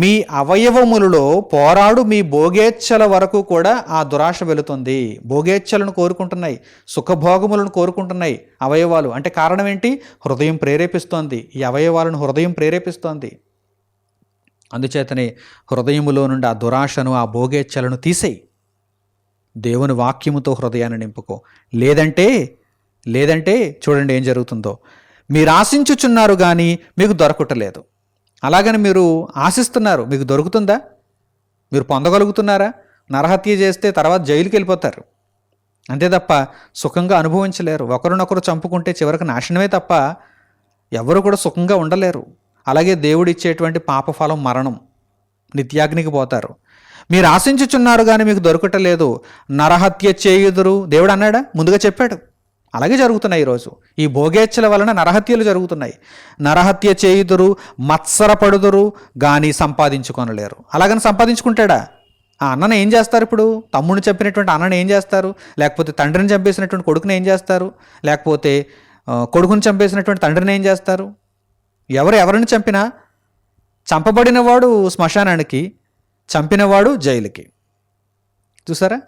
మీ అవయవములలో పోరాడు మీ భోగేచ్ఛల వరకు కూడా ఆ దురాశ వెళుతుంది. భోగేచ్ఛలను కోరుకుంటున్నాయి, సుఖభోగములను కోరుకుంటున్నాయి అవయవాలు. అంటే కారణం ఏంటి? హృదయం ప్రేరేపిస్తోంది. ఈ అవయవాలను హృదయం ప్రేరేపిస్తోంది. అందుచేతనే హృదయములో నుండి ఆ దురాశను, ఆ భోగేచ్ఛలను తీసేయి. దేవుని వాక్యముతో హృదయాన్ని నింపుకో. లేదంటే చూడండి ఏం జరుగుతుందో. మీరు ఆశించుచున్నారు కానీ మీకు దొరకటలేదు. అలాగని మీరు ఆశిస్తున్నారు, మీకు దొరుకుతుందా? మీరు పొందగలుగుతున్నారా? నరహత్య చేస్తే తర్వాత జైలుకి వెళ్ళిపోతారు, అంతే తప్ప సుఖంగా అనుభవించలేరు. ఒకరినొకరు చంపుకుంటే చివరికి నాశనమే తప్ప ఎవరు కూడా సుఖంగా ఉండలేరు. అలాగే దేవుడు ఇచ్చేటువంటి పాపఫలం మరణం, నిత్యాగ్నికి పోతారు. మీరు ఆశించుచున్నారు కానీ మీకు దొరకటలేదు, నరహత్య చేయుదురు. దేవుడు అన్నాడా? ముందుగా చెప్పాడు. అలాగే జరుగుతున్నాయి ఈరోజు. ఈ భోగేచ్ఛల వలన నరహత్యలు జరుగుతున్నాయి. నరహత్య చేయుదురు, మత్సరపడుదురు కానీ సంపాదించుకొనలేరు. అలాగని సంపాదించుకుంటాడా? ఆ అన్నను ఏం చేస్తారు? ఇప్పుడు తమ్ముడిని చంపినటువంటి అన్నను ఏం చేస్తారు? లేకపోతే తండ్రిని చంపేసినటువంటి కొడుకుని ఏం చేస్తారు? లేకపోతే కొడుకుని చంపేసినటువంటి తండ్రిని ఏం చేస్తారు? ఎవరిని చంపినా చంపబడినవాడు శ్మశానానికి, చంపినవాడు జైలుకి. చూసారా?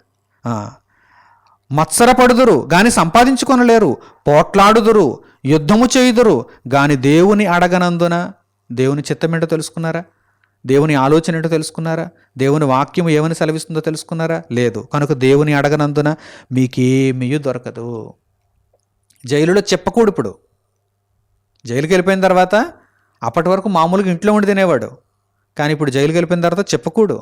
మత్సరపడుదురు గాని సంపాదించుకొనలేరు, పోట్లాడుదురు, యుద్ధము చేయుదురు గాని దేవుని అడగనందున. దేవుని చిత్తమేంటో తెలుసుకున్నారా? దేవుని ఆలోచన ఏంటో తెలుసుకున్నారా? దేవుని వాక్యము ఏమని సెలవిస్తుందో తెలుసుకున్నారా? లేదు. కనుక దేవుని అడగనందున మీకేమీ దొరకదు. జైలులో చెప్పకూడదు. ఇప్పుడు జైలుకి వెళ్ళిపోయిన తర్వాత, అప్పటి వరకు మామూలుగా ఇంట్లో ఉండి తినేవాడు, కానీ ఇప్పుడు జైలుకి వెళ్ళిపోయిన తర్వాత చెప్పకూడదు,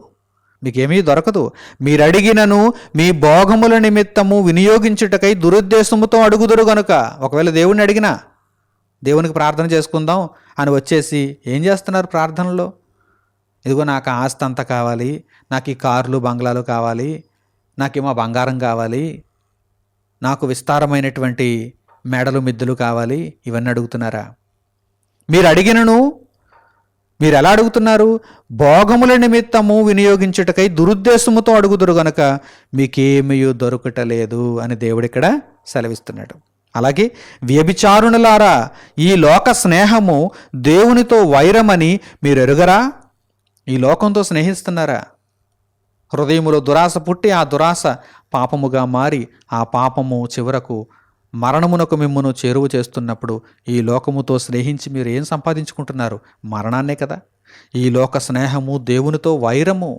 మీకేమీ దొరకదు. మీరడిగినను మీ భోగముల నిమిత్తము వినియోగించుటకై దురుద్దేశముతో అడుగుదురు గనుక. ఒకవేళ దేవుణ్ణి అడిగినా, దేవునికి ప్రార్థన చేసుకుందాం అని వచ్చేసి ఏం చేస్తున్నారు ప్రార్థనలో? ఇదిగో నాకు ఆస్తి అంతా కావాలి, నాకు ఈ కార్లు బంగ్లాలు కావాలి, నాకేమో బంగారం కావాలి, నాకు విస్తారమైనటువంటి మెడలు మిద్దులు కావాలి, ఇవన్నీ అడుగుతున్నారా? మీరు అడిగినను మీరు ఎలా అడుగుతున్నారు? భోగముల నిమిత్తము వినియోగించుటకై దురుద్దేశముతో అడుగుదురు గనక మీకేమీ దొరకటలేదు అని దేవుడు ఇక్కడ సెలవిస్తున్నాడు. అలాగే వ్యభిచారుణులారా, ఈ లోక స్నేహము దేవునితో వైరమని మీరు ఎరుగరా? ఈ లోకంతో స్నేహిస్తున్నారా? హృదయములో దురాశ పుట్టి ఆ దురాశ పాపముగా మారి ఆ పాపము చివరకు మరణమునకు మిమ్మును చేరువ చేస్తున్నప్పుడు ఈ లోకముతో స్నేహించి మీరు ఏం సంపాదించుకుంటున్నారు? మరణాన్నే కదా. ఈ లోక స్నేహము దేవునితో వైరము.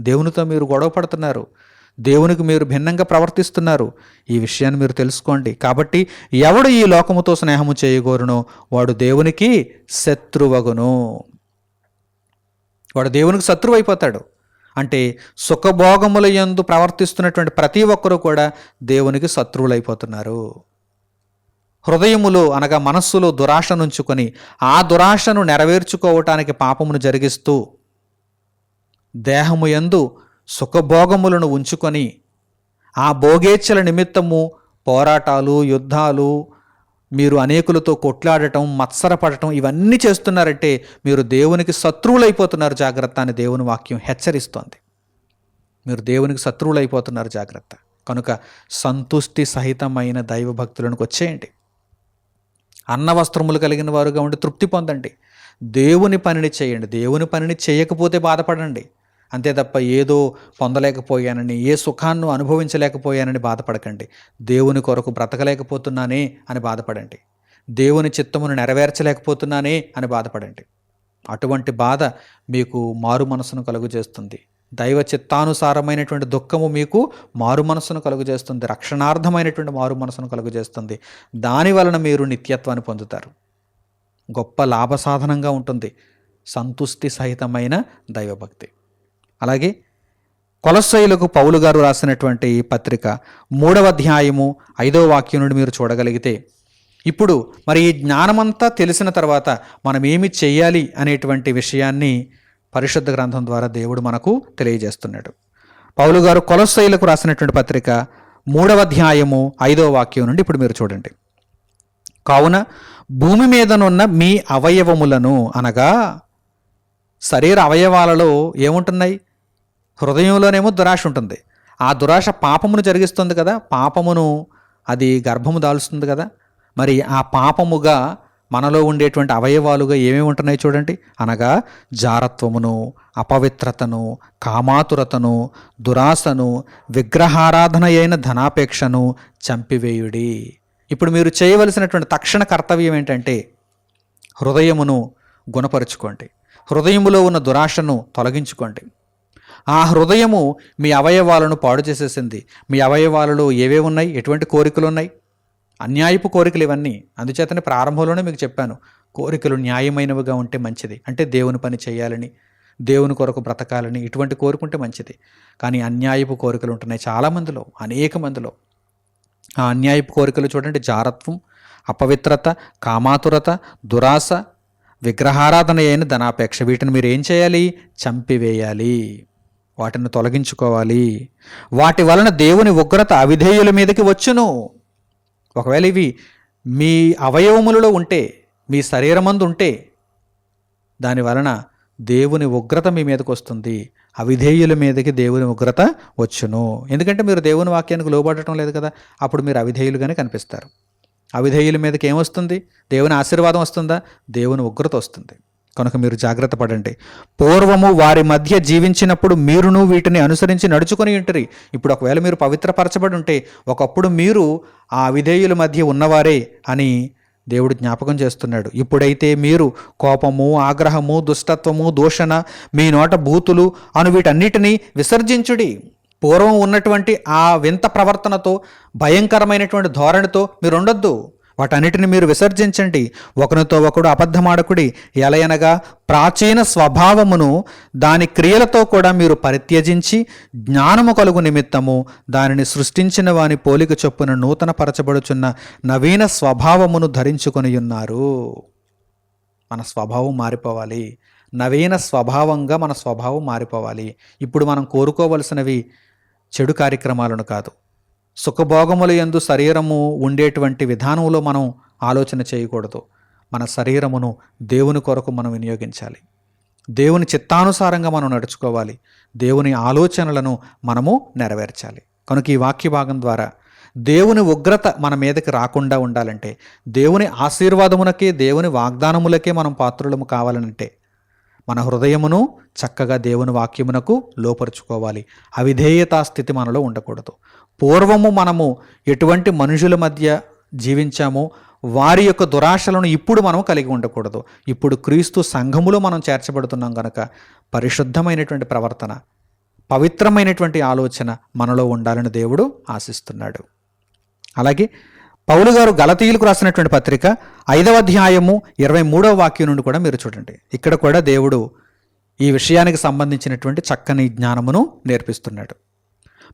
దేవునితో మీరు గొడవ పడుతున్నారు, దేవునికి మీరు భిన్నంగా ప్రవర్తిస్తున్నారు. ఈ విషయాన్ని మీరు తెలుసుకోండి. కాబట్టి ఎవడు ఈ లోకముతో స్నేహము చేయగోరునో వాడు దేవునికి శత్రువగును. వాడు దేవునికి శత్రువు అయిపోతాడు. అంటే సుఖభోగముల యందు ప్రవర్తిస్తున్నటువంటి ప్రతి ఒక్కరూ కూడా దేవునికి శత్రువులు అయిపోతున్నారు. హృదయములో అనగా మనస్సులో దురాశనుంచుకొని ఆ దురాశను నెరవేర్చుకోవటానికి పాపమును జరిగిస్తూ దేహము యందు సుఖభోగములను ఉంచుకొని ఆ భోగేచ్ఛల నిమిత్తము పోరాటాలు, యుద్ధాలు, మీరు అనేకులతో కొట్లాడటం, మత్సరపడటం ఇవన్నీ చేస్తున్నారంటే మీరు దేవునికి శత్రువులైపోతున్నారు జాగ్రత్త అని దేవుని వాక్యం హెచ్చరిస్తోంది. మీరు దేవునికి శత్రువులైపోతున్నారు జాగ్రత్త. కనుక సంతుష్టి సహితమైన దైవ భక్తులకు వచ్చేయండి. అన్న వస్త్రములు కలిగిన వారుగా ఉండి తృప్తి పొందండి. దేవుని పనిని చేయండి. దేవుని పనిని చేయకపోతే బాధపడండి. అంతే తప్ప ఏదో పొందలేకపోయానని, ఏ సుఖాన్ని అనుభవించలేకపోయానని బాధపడకండి. దేవుని కొరకు బ్రతకలేకపోతున్నానే అని బాధపడండి. దేవుని చిత్తమును నెరవేర్చలేకపోతున్నానే అని బాధపడండి. అటువంటి బాధ మీకు మారు మనసును కలుగు చేస్తుంది. దైవ చిత్తానుసారమైనటువంటి దుఃఖము మీకు మారు మనసును కలుగు చేస్తుంది. రక్షణార్థమైనటువంటి మారు మనసును కలుగు చేస్తుంది. దాని వలన మీరు నిత్యత్వాన్ని పొందుతారు. గొప్ప లాభసాధనంగా ఉంటుంది సంతుష్టి సహితమైన దైవభక్తి. అలాగే కొలస్సీయులకు పౌలు గారు రాసినటువంటి పత్రిక 3వ అధ్యాయము 5వ వాక్యం నుండి మీరు చూడగలిగితే, ఇప్పుడు మరి ఈ జ్ఞానమంతా తెలిసిన తర్వాత మనం ఏమి చేయాలి అనేటువంటి విషయాన్ని పరిశుద్ధ గ్రంథం ద్వారా దేవుడు మనకు తెలియజేస్తున్నాడు. పౌలు గారు కొలస్సీయులకు రాసినటువంటి పత్రిక 3వ అధ్యాయము 5వ వాక్యం నుండి ఇప్పుడు మీరు చూడండి. కావున భూమి మీదనున్న మీ అవయవములను అనగా శరీర అవయవాలలో ఏముంటున్నాయి? హృదయంలోనేమో దురాశ ఉంటుంది. ఆ దురాశ పాపమును జరిగిస్తుంది కదా, పాపమును అది గర్భము దాల్స్తుంది కదా. మరి ఆ పాపముగా మనలో ఉండేటువంటి అవయవాలుగా ఏమేమి ఉంటున్నాయి చూడండి. అనగా జారత్వమును, అపవిత్రతను, కామాతురతను, దురాశను, విగ్రహారాధన అయిన ధనాపేక్షను చంపివేయుడి. ఇప్పుడు మీరు చేయవలసినటువంటి తక్షణ కర్తవ్యం ఏంటంటే హృదయమును గుణపరుచుకోండి. హృదయములో ఉన్న దురాశను తొలగించుకోండి. ఆ హృదయము మీ అవయవాలను పాడు చేసేసింది. మీ అవయవాలలో ఏవేవి ఉన్నాయి? ఎటువంటి కోరికలు ఉన్నాయి? అన్యాయపు కోరికలు ఇవన్నీ. అందుచేతనే ప్రారంభంలోనే మీకు చెప్పాను, కోరికలు న్యాయమైనవిగా ఉంటే మంచిది. అంటే దేవుని పని చేయాలని, దేవుని కొరకు బ్రతకాలని ఇటువంటి కోరుకుంటే మంచిది. కానీ అన్యాయపు కోరికలు ఉంటున్నాయి చాలామందిలో, అనేక మందిలో. ఆ అన్యాయపు కోరికలు చూడండి, జారత్వం, అపవిత్రత, కామాతురత, దురాశ, విగ్రహారాధన అయిన ధనాపేక్ష. వీటిని మీరు ఏం చేయాలి? చంపివేయాలి. వాటిని తొలగించుకోవాలి. వాటి వలన దేవుని ఉగ్రత అవిధేయుల మీదకి వచ్చును. ఒకవేళ ఇవి మీ అవయవములలో ఉంటే, మీ శరీరమందు ఉంటే, దాని వలన దేవుని ఉగ్రత మీ మీదకి వస్తుంది. అవిధేయుల మీదకి దేవుని ఉగ్రత వచ్చును. ఎందుకంటే మీరు దేవుని వాక్యానికి లోబడటం లేదు కదా. అప్పుడు మీరు అవిధేయులుగానే కనిపిస్తారు. అవిధేయుల మీదకి ఏమొస్తుంది? దేవుని ఆశీర్వాదం వస్తుందా? దేవుని ఉగ్రత వస్తుంది. కనుక మీరు జాగ్రత్త పడండి. పూర్వము వారి మధ్య జీవించినప్పుడు మీరును వీటిని అనుసరించి నడుచుకొని ఉంటరి. ఇప్పుడు ఒకవేళ మీరు పవిత్రపరచబడి ఉంటే, ఒకప్పుడు మీరు ఆ అవిధేయుల మధ్య ఉన్నవారే అని దేవుడు జ్ఞాపకం చేస్తున్నాడు. ఇప్పుడైతే మీరు కోపము, ఆగ్రహము, దుష్టత్వము, దూషణ, మీ నోట బూతులు అను వీటన్నిటినీ విసర్జించుడి. పూర్వం ఉన్నటువంటి ఆ వింత ప్రవర్తనతో, భయంకరమైనటువంటి ధోరణితో మీరు ఉండొద్దు. వాటన్నిటిని మీరు విసర్జించండి. ఒకరితో ఒకడు అబద్ధమాడకుడి. ఎలయనగా ప్రాచీన స్వభావమును దాని క్రియలతో కూడా మీరు పరిత్యజించి జ్ఞానము కలుగు నిమిత్తము దానిని సృష్టించిన వాని పోలిక చొప్పున నూతన పరచబడుచున్న నవీన స్వభావమును ధరించుకొని ఉన్నారు. మన స్వభావం మారిపోవాలి. నవీన స్వభావంగా మన స్వభావం మారిపోవాలి. ఇప్పుడు మనం కోరుకోవలసినవి చెడు కార్యక్రమాలను కాదు. సుఖభోగముల యందు శరీరము ఉండేటువంటి విధానంలో మనం ఆలోచన చేయకూడదు. మన శరీరమును దేవుని కొరకు మనం వినియోగించాలి. దేవుని చిత్తానుసారంగా మనం నడుచుకోవాలి. దేవుని ఆలోచనలను మనము నెరవేర్చాలి. కనుక ఈ వాక్య భాగం ద్వారా దేవుని ఉగ్రత మన మీదకి రాకుండా ఉండాలంటే, దేవుని ఆశీర్వాదమునకే, దేవుని వాగ్దానములకే మనం పాత్రులము కావాలంటే మన హృదయమును చక్కగా దేవుని వాక్యమునకు లోపరుచుకోవాలి. అవిధేయతా స్థితి మనలో ఉండకూడదు. పూర్వము మనము ఎటువంటి మనుషుల మధ్య జీవించామో వారి యొక్క దురాశలను ఇప్పుడు మనం కలిగి ఉండకూడదు. ఇప్పుడు క్రీస్తు సంఘములో మనం చేర్చబడుతున్నాం కనుక పరిశుద్ధమైనటువంటి ప్రవర్తన, పవిత్రమైనటువంటి ఆలోచన మనలో ఉండాలని దేవుడు ఆశిస్తున్నాడు. అలాగే పౌలు గారు గలతీయులకు రాసినటువంటి పత్రిక 5వ అధ్యాయము 23వ వాక్యం నుండి కూడా మీరు చూడండి. ఇక్కడ కూడా దేవుడు ఈ విషయానికి సంబంధించినటువంటి చక్కని జ్ఞానమును నేర్పిస్తున్నాడు.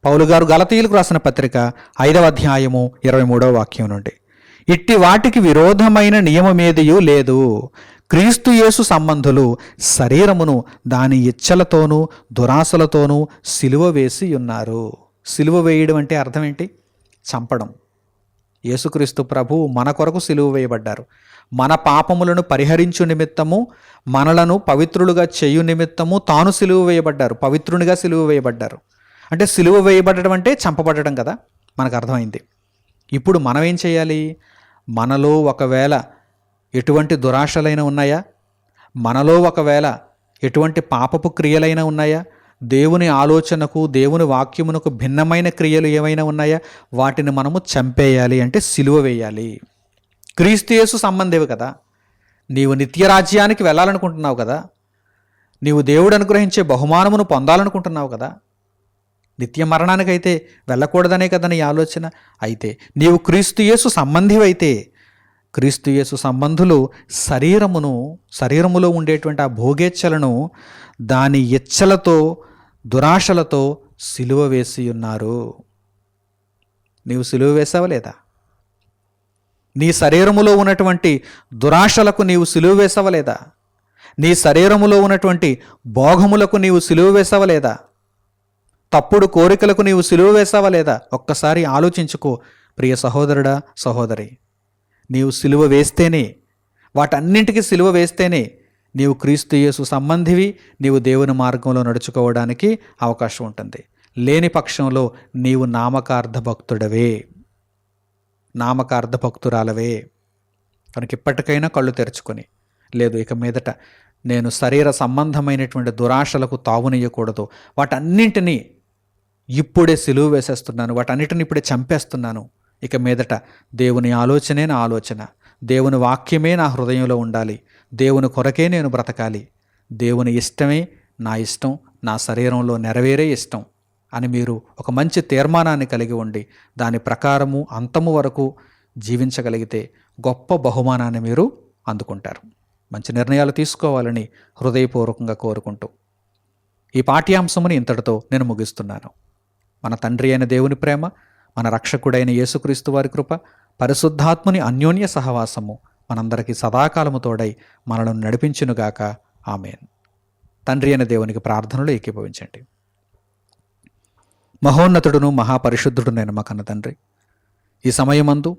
పౌలు గారు గలతీయులకు రాసిన పత్రిక 5వ అధ్యాయము 23వ వాక్యం నుండి, ఇట్టి వాటికి విరోధమైన నియమమేదియూ లేదు. క్రీస్తు యేసు సంబంధులు శరీరమును దాని ఇచ్చలతోనూ దురాశలతోనూ సిలువ వేసి ఉన్నారు. సిలువ వేయడం అంటే అర్థం ఏంటి? చంపడం. యేసుక్రీస్తు ప్రభువు మన కొరకు సిలువ వేయబడ్డారు. మన పాపములను పరిహరించు నిమిత్తము, మనలను పవిత్రులుగా చేయు నిమిత్తము తాను సిలువ వేయబడ్డారు. పవిత్రునిగా సిలువ వేయబడ్డారు. అంటే సిలువ వేయబడడం అంటే చంపబడడం కదా, మనకు అర్థమైంది. ఇప్పుడు మనం ఏం చేయాలి? మనలో ఒకవేళ ఎటువంటి దురాశలైనా ఉన్నాయా? మనలో ఒకవేళ ఎటువంటి పాపపు క్రియలైనా ఉన్నాయా? దేవుని ఆలోచనకు, దేవుని వాక్యమునకు భిన్నమైన క్రియలు ఏమైనా ఉన్నాయా? వాటిని మనము చంపేయాలి, అంటే సిలువ వేయాలి. క్రీస్తు యేసు సంబంధేవి కదా. నీవు నిత్యరాజ్యానికి వెళ్ళాలనుకుంటున్నావు కదా, నీవు దేవుడు అనుగ్రహించే బహుమానమును పొందాలనుకుంటున్నావు కదా. నిత్య మరణానికైతే వెళ్ళకూడదనే కదా నీ ఆలోచన. అయితే నీవు క్రీస్తు యేసు సంబంధివైతే, క్రీస్తు యేసు సంబంధులు శరీరములో ఉండేటువంటి ఆ భోగేచ్ఛలను దాని ఇచ్చలతో దురాశలతో సిలువ వేసి ఉన్నారు. నీవు సిలువ వేసావా లేదా? నీ శరీరములో ఉన్నటువంటి దురాశలకు నీవు సిలువ వేసావా లేదా? నీ శరీరములో ఉన్నటువంటి భోగములకు నీవు సిలువ వేసావా లేదా? తప్పుడు కోరికలకు నీవు సిలువ వేసావా లేదా? ఒక్కసారి ఆలోచించుకో ప్రియ సహోదరుడా, సహోదరి. నీవు సిలువ వేస్తేనే, వాటన్నింటికి సిలువ వేస్తేనే నీవు క్రీస్తు యేసు సంబంధివి, నీవు దేవుని మార్గంలో నడుచుకోవడానికి అవకాశం ఉంటుంది. లేని పక్షంలో నీవు నామకార్థ భక్తుడవే, నామకార్థ భక్తురాలవే. కనుక ఇప్పటికైనా కళ్ళు తెరుచుకొని, లేదు ఇక మీదట నేను శరీర సంబంధమైనటువంటి దురాశలకు తావునియకూడదు, వాటన్నింటినీ ఇప్పుడే సిలువ వేసేస్తున్నాను, వాటన్నిటిని ఇప్పుడే చంపేస్తున్నాను. ఇక మీదట దేవుని ఆలోచనే నా ఆలోచన, దేవుని వాక్యమే నా హృదయంలో ఉండాలి, దేవుని కొరకే నేను బ్రతకాలి, దేవుని ఇష్టమే నా ఇష్టం, నా శరీరంలో నెరవేరే ఇష్టం అని మీరు ఒక మంచి తీర్మానాన్ని కలిగి ఉండి దాని ప్రకారము అంతము వరకు జీవించగలిగితే గొప్ప బహుమానాన్ని మీరు అందుకుంటారు. మంచి నిర్ణయాలు తీసుకోవాలని హృదయపూర్వకంగా కోరుకుంటూ ఈ పాఠ్యాంశముని ఇంతటితో నేను ముగిస్తున్నాను. మన తండ్రి అయిన దేవుని ప్రేమ, మన రక్షకుడైన యేసుక్రీస్తు వారి కృప, పరిశుద్ధాత్ముని అన్యోన్య సహవాసము మనందరికీ సదాకాలము తోడై మనలను నడిపించునుగాక. ఆమేన్. తండ్రి అయిన దేవునికి ప్రార్థనలు ఏకీభవించండి. మహోన్నతుడును మహాపరిశుద్ధుడునైన మా కన్న తండ్రి, ఈ సమయమందు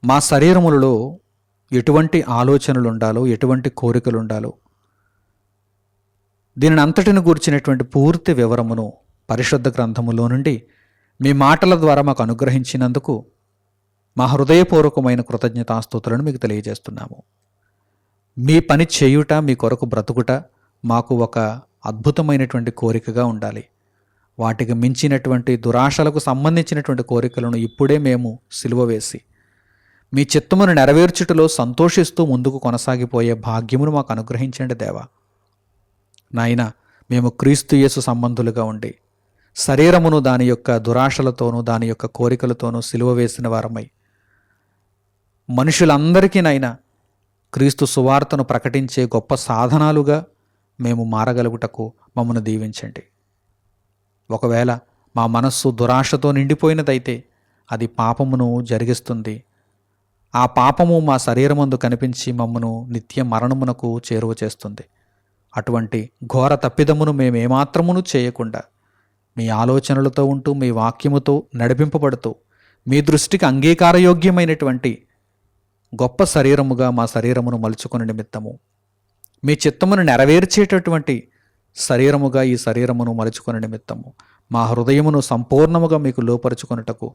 మా శరీరములలో ఎటువంటి ఆలోచనలు ఉండాలో, ఎటువంటి కోరికలు ఉండాలో, దీనిని అంతటిని గూర్చినటువంటి పూర్తి వివరమును పరిశుద్ధ గ్రంథములో నుండి మీ మాటల ద్వారా మాకు అనుగ్రహించినందుకు మా హృదయపూర్వకమైన కృతజ్ఞతాస్తుతులను మీకు తెలియజేస్తున్నాము. మీ పని చేయుట, మీ కొరకు బ్రతుకుట మాకు ఒక అద్భుతమైనటువంటి కోరికగా ఉండాలి. వాటికి మించినటువంటి దురాశలకు సంబంధించినటువంటి కోరికలను ఇప్పుడే మేము సిలువ వేసి మీ చిత్తమును నెరవేర్చుటలో సంతోషిస్తూ ముందుకు కొనసాగిపోయే భాగ్యమును మాకు అనుగ్రహించండి దేవా. నాయన, మేము క్రీస్తు యేసు సంబంధులుగా ఉండి శరీరమును దాని యొక్క దురాశలతోనూ దాని యొక్క కోరికలతోనూ సిలువ వేసిన వారమై మనుషులందరికీ నైనా క్రీస్తు సువార్తను ప్రకటించే గొప్ప సాధనాలుగా మేము మారగలుగుటకు మమ్మను దీవించండి. ఒకవేళ మా మనస్సు దురాశతో నిండిపోయినదైతే అది పాపమును జరిగిస్తుంది. ఆ పాపము మా శరీరమందు కనిపించి మమ్మను నిత్య మరణమునకు చేరువ చేస్తుంది. అటువంటి ఘోర తప్పిదమును మేమేమాత్రమును చేయకుండా మీ ఆలోచనలతో ఉంటూ, మీ వాక్యముతో నడిపింపబడుతూ, మీ దృష్టికి అంగీకారయోగ్యమైనటువంటి గొప్ప శరీరముగా మా శరీరమును మలుచుకుని నిమిత్తము, మీ చిత్తమును నెరవేర్చేటటువంటి శరీరముగా ఈ శరీరమును మలుచుకుని నిమిత్తము మా హృదయమును సంపూర్ణముగా మీకు లోపరుచుకొనుటకు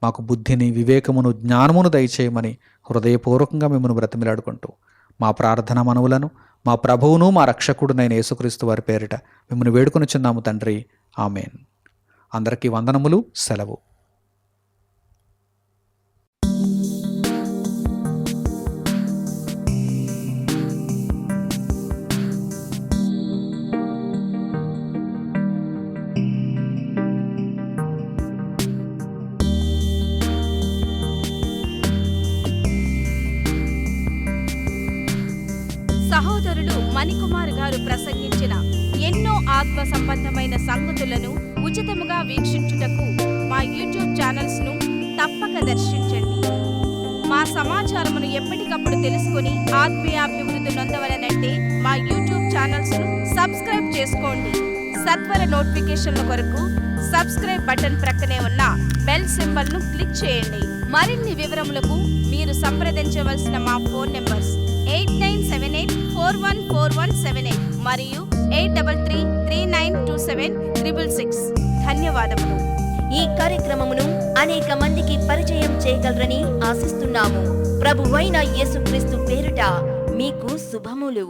మాకు బుద్ధిని, వివేకమును, జ్ఞానమును దయచేయమని హృదయపూర్వకంగా మిమ్మల్ని బ్రతిమిలాడుకుంటూ మా ప్రార్థన మనవులను మా ప్రభువును మా రక్షకుడునైన యేసుక్రీస్తు వారి పేరిట మిమ్మల్ని వేడుకొనుచున్నాము తండ్రి. ఆమేన్. అందరికీ వందనములు. సెలవు. సహోదరులు మణికుమార్ గారు ప్రసంగించిన ఎన్నో ఆత్మ సంబంధమైన సంగతులను ఉచితముగా వీక్షించుటకు మా యూట్యూబ్ ఛానల్స్ ను తప్పక దర్శించండి. మా సమాచారమును ఎప్పటికప్పుడు తెలుసుకుని ఆత్మీయాభివృద్ధి నొందవలనంటే మా యూట్యూబ్ ఛానల్స్ ను సబ్స్క్రైబ్ చేసుకోండి. సత్వర నోటిఫికేషన్ల కొరకు సబ్స్క్రైబ్ బటన్ ప్రక్కనే ఉన్న బెల్ సింబల్ ను క్లిక్ చేయండి. మరిన్ని వివరములకు మీరు సంప్రదించవలసిన మా ఫోన్ నెంబర్స్ 8978414178 మరియు 83392766. ధన్యవాదములు. ఈ కార్యక్రమమును అనేక మందికి పరిచయం చేయగలరని ఆశిస్తున్నాము. ప్రభువైన యేసుక్రీస్తు పేరిట మీకు శుభములు.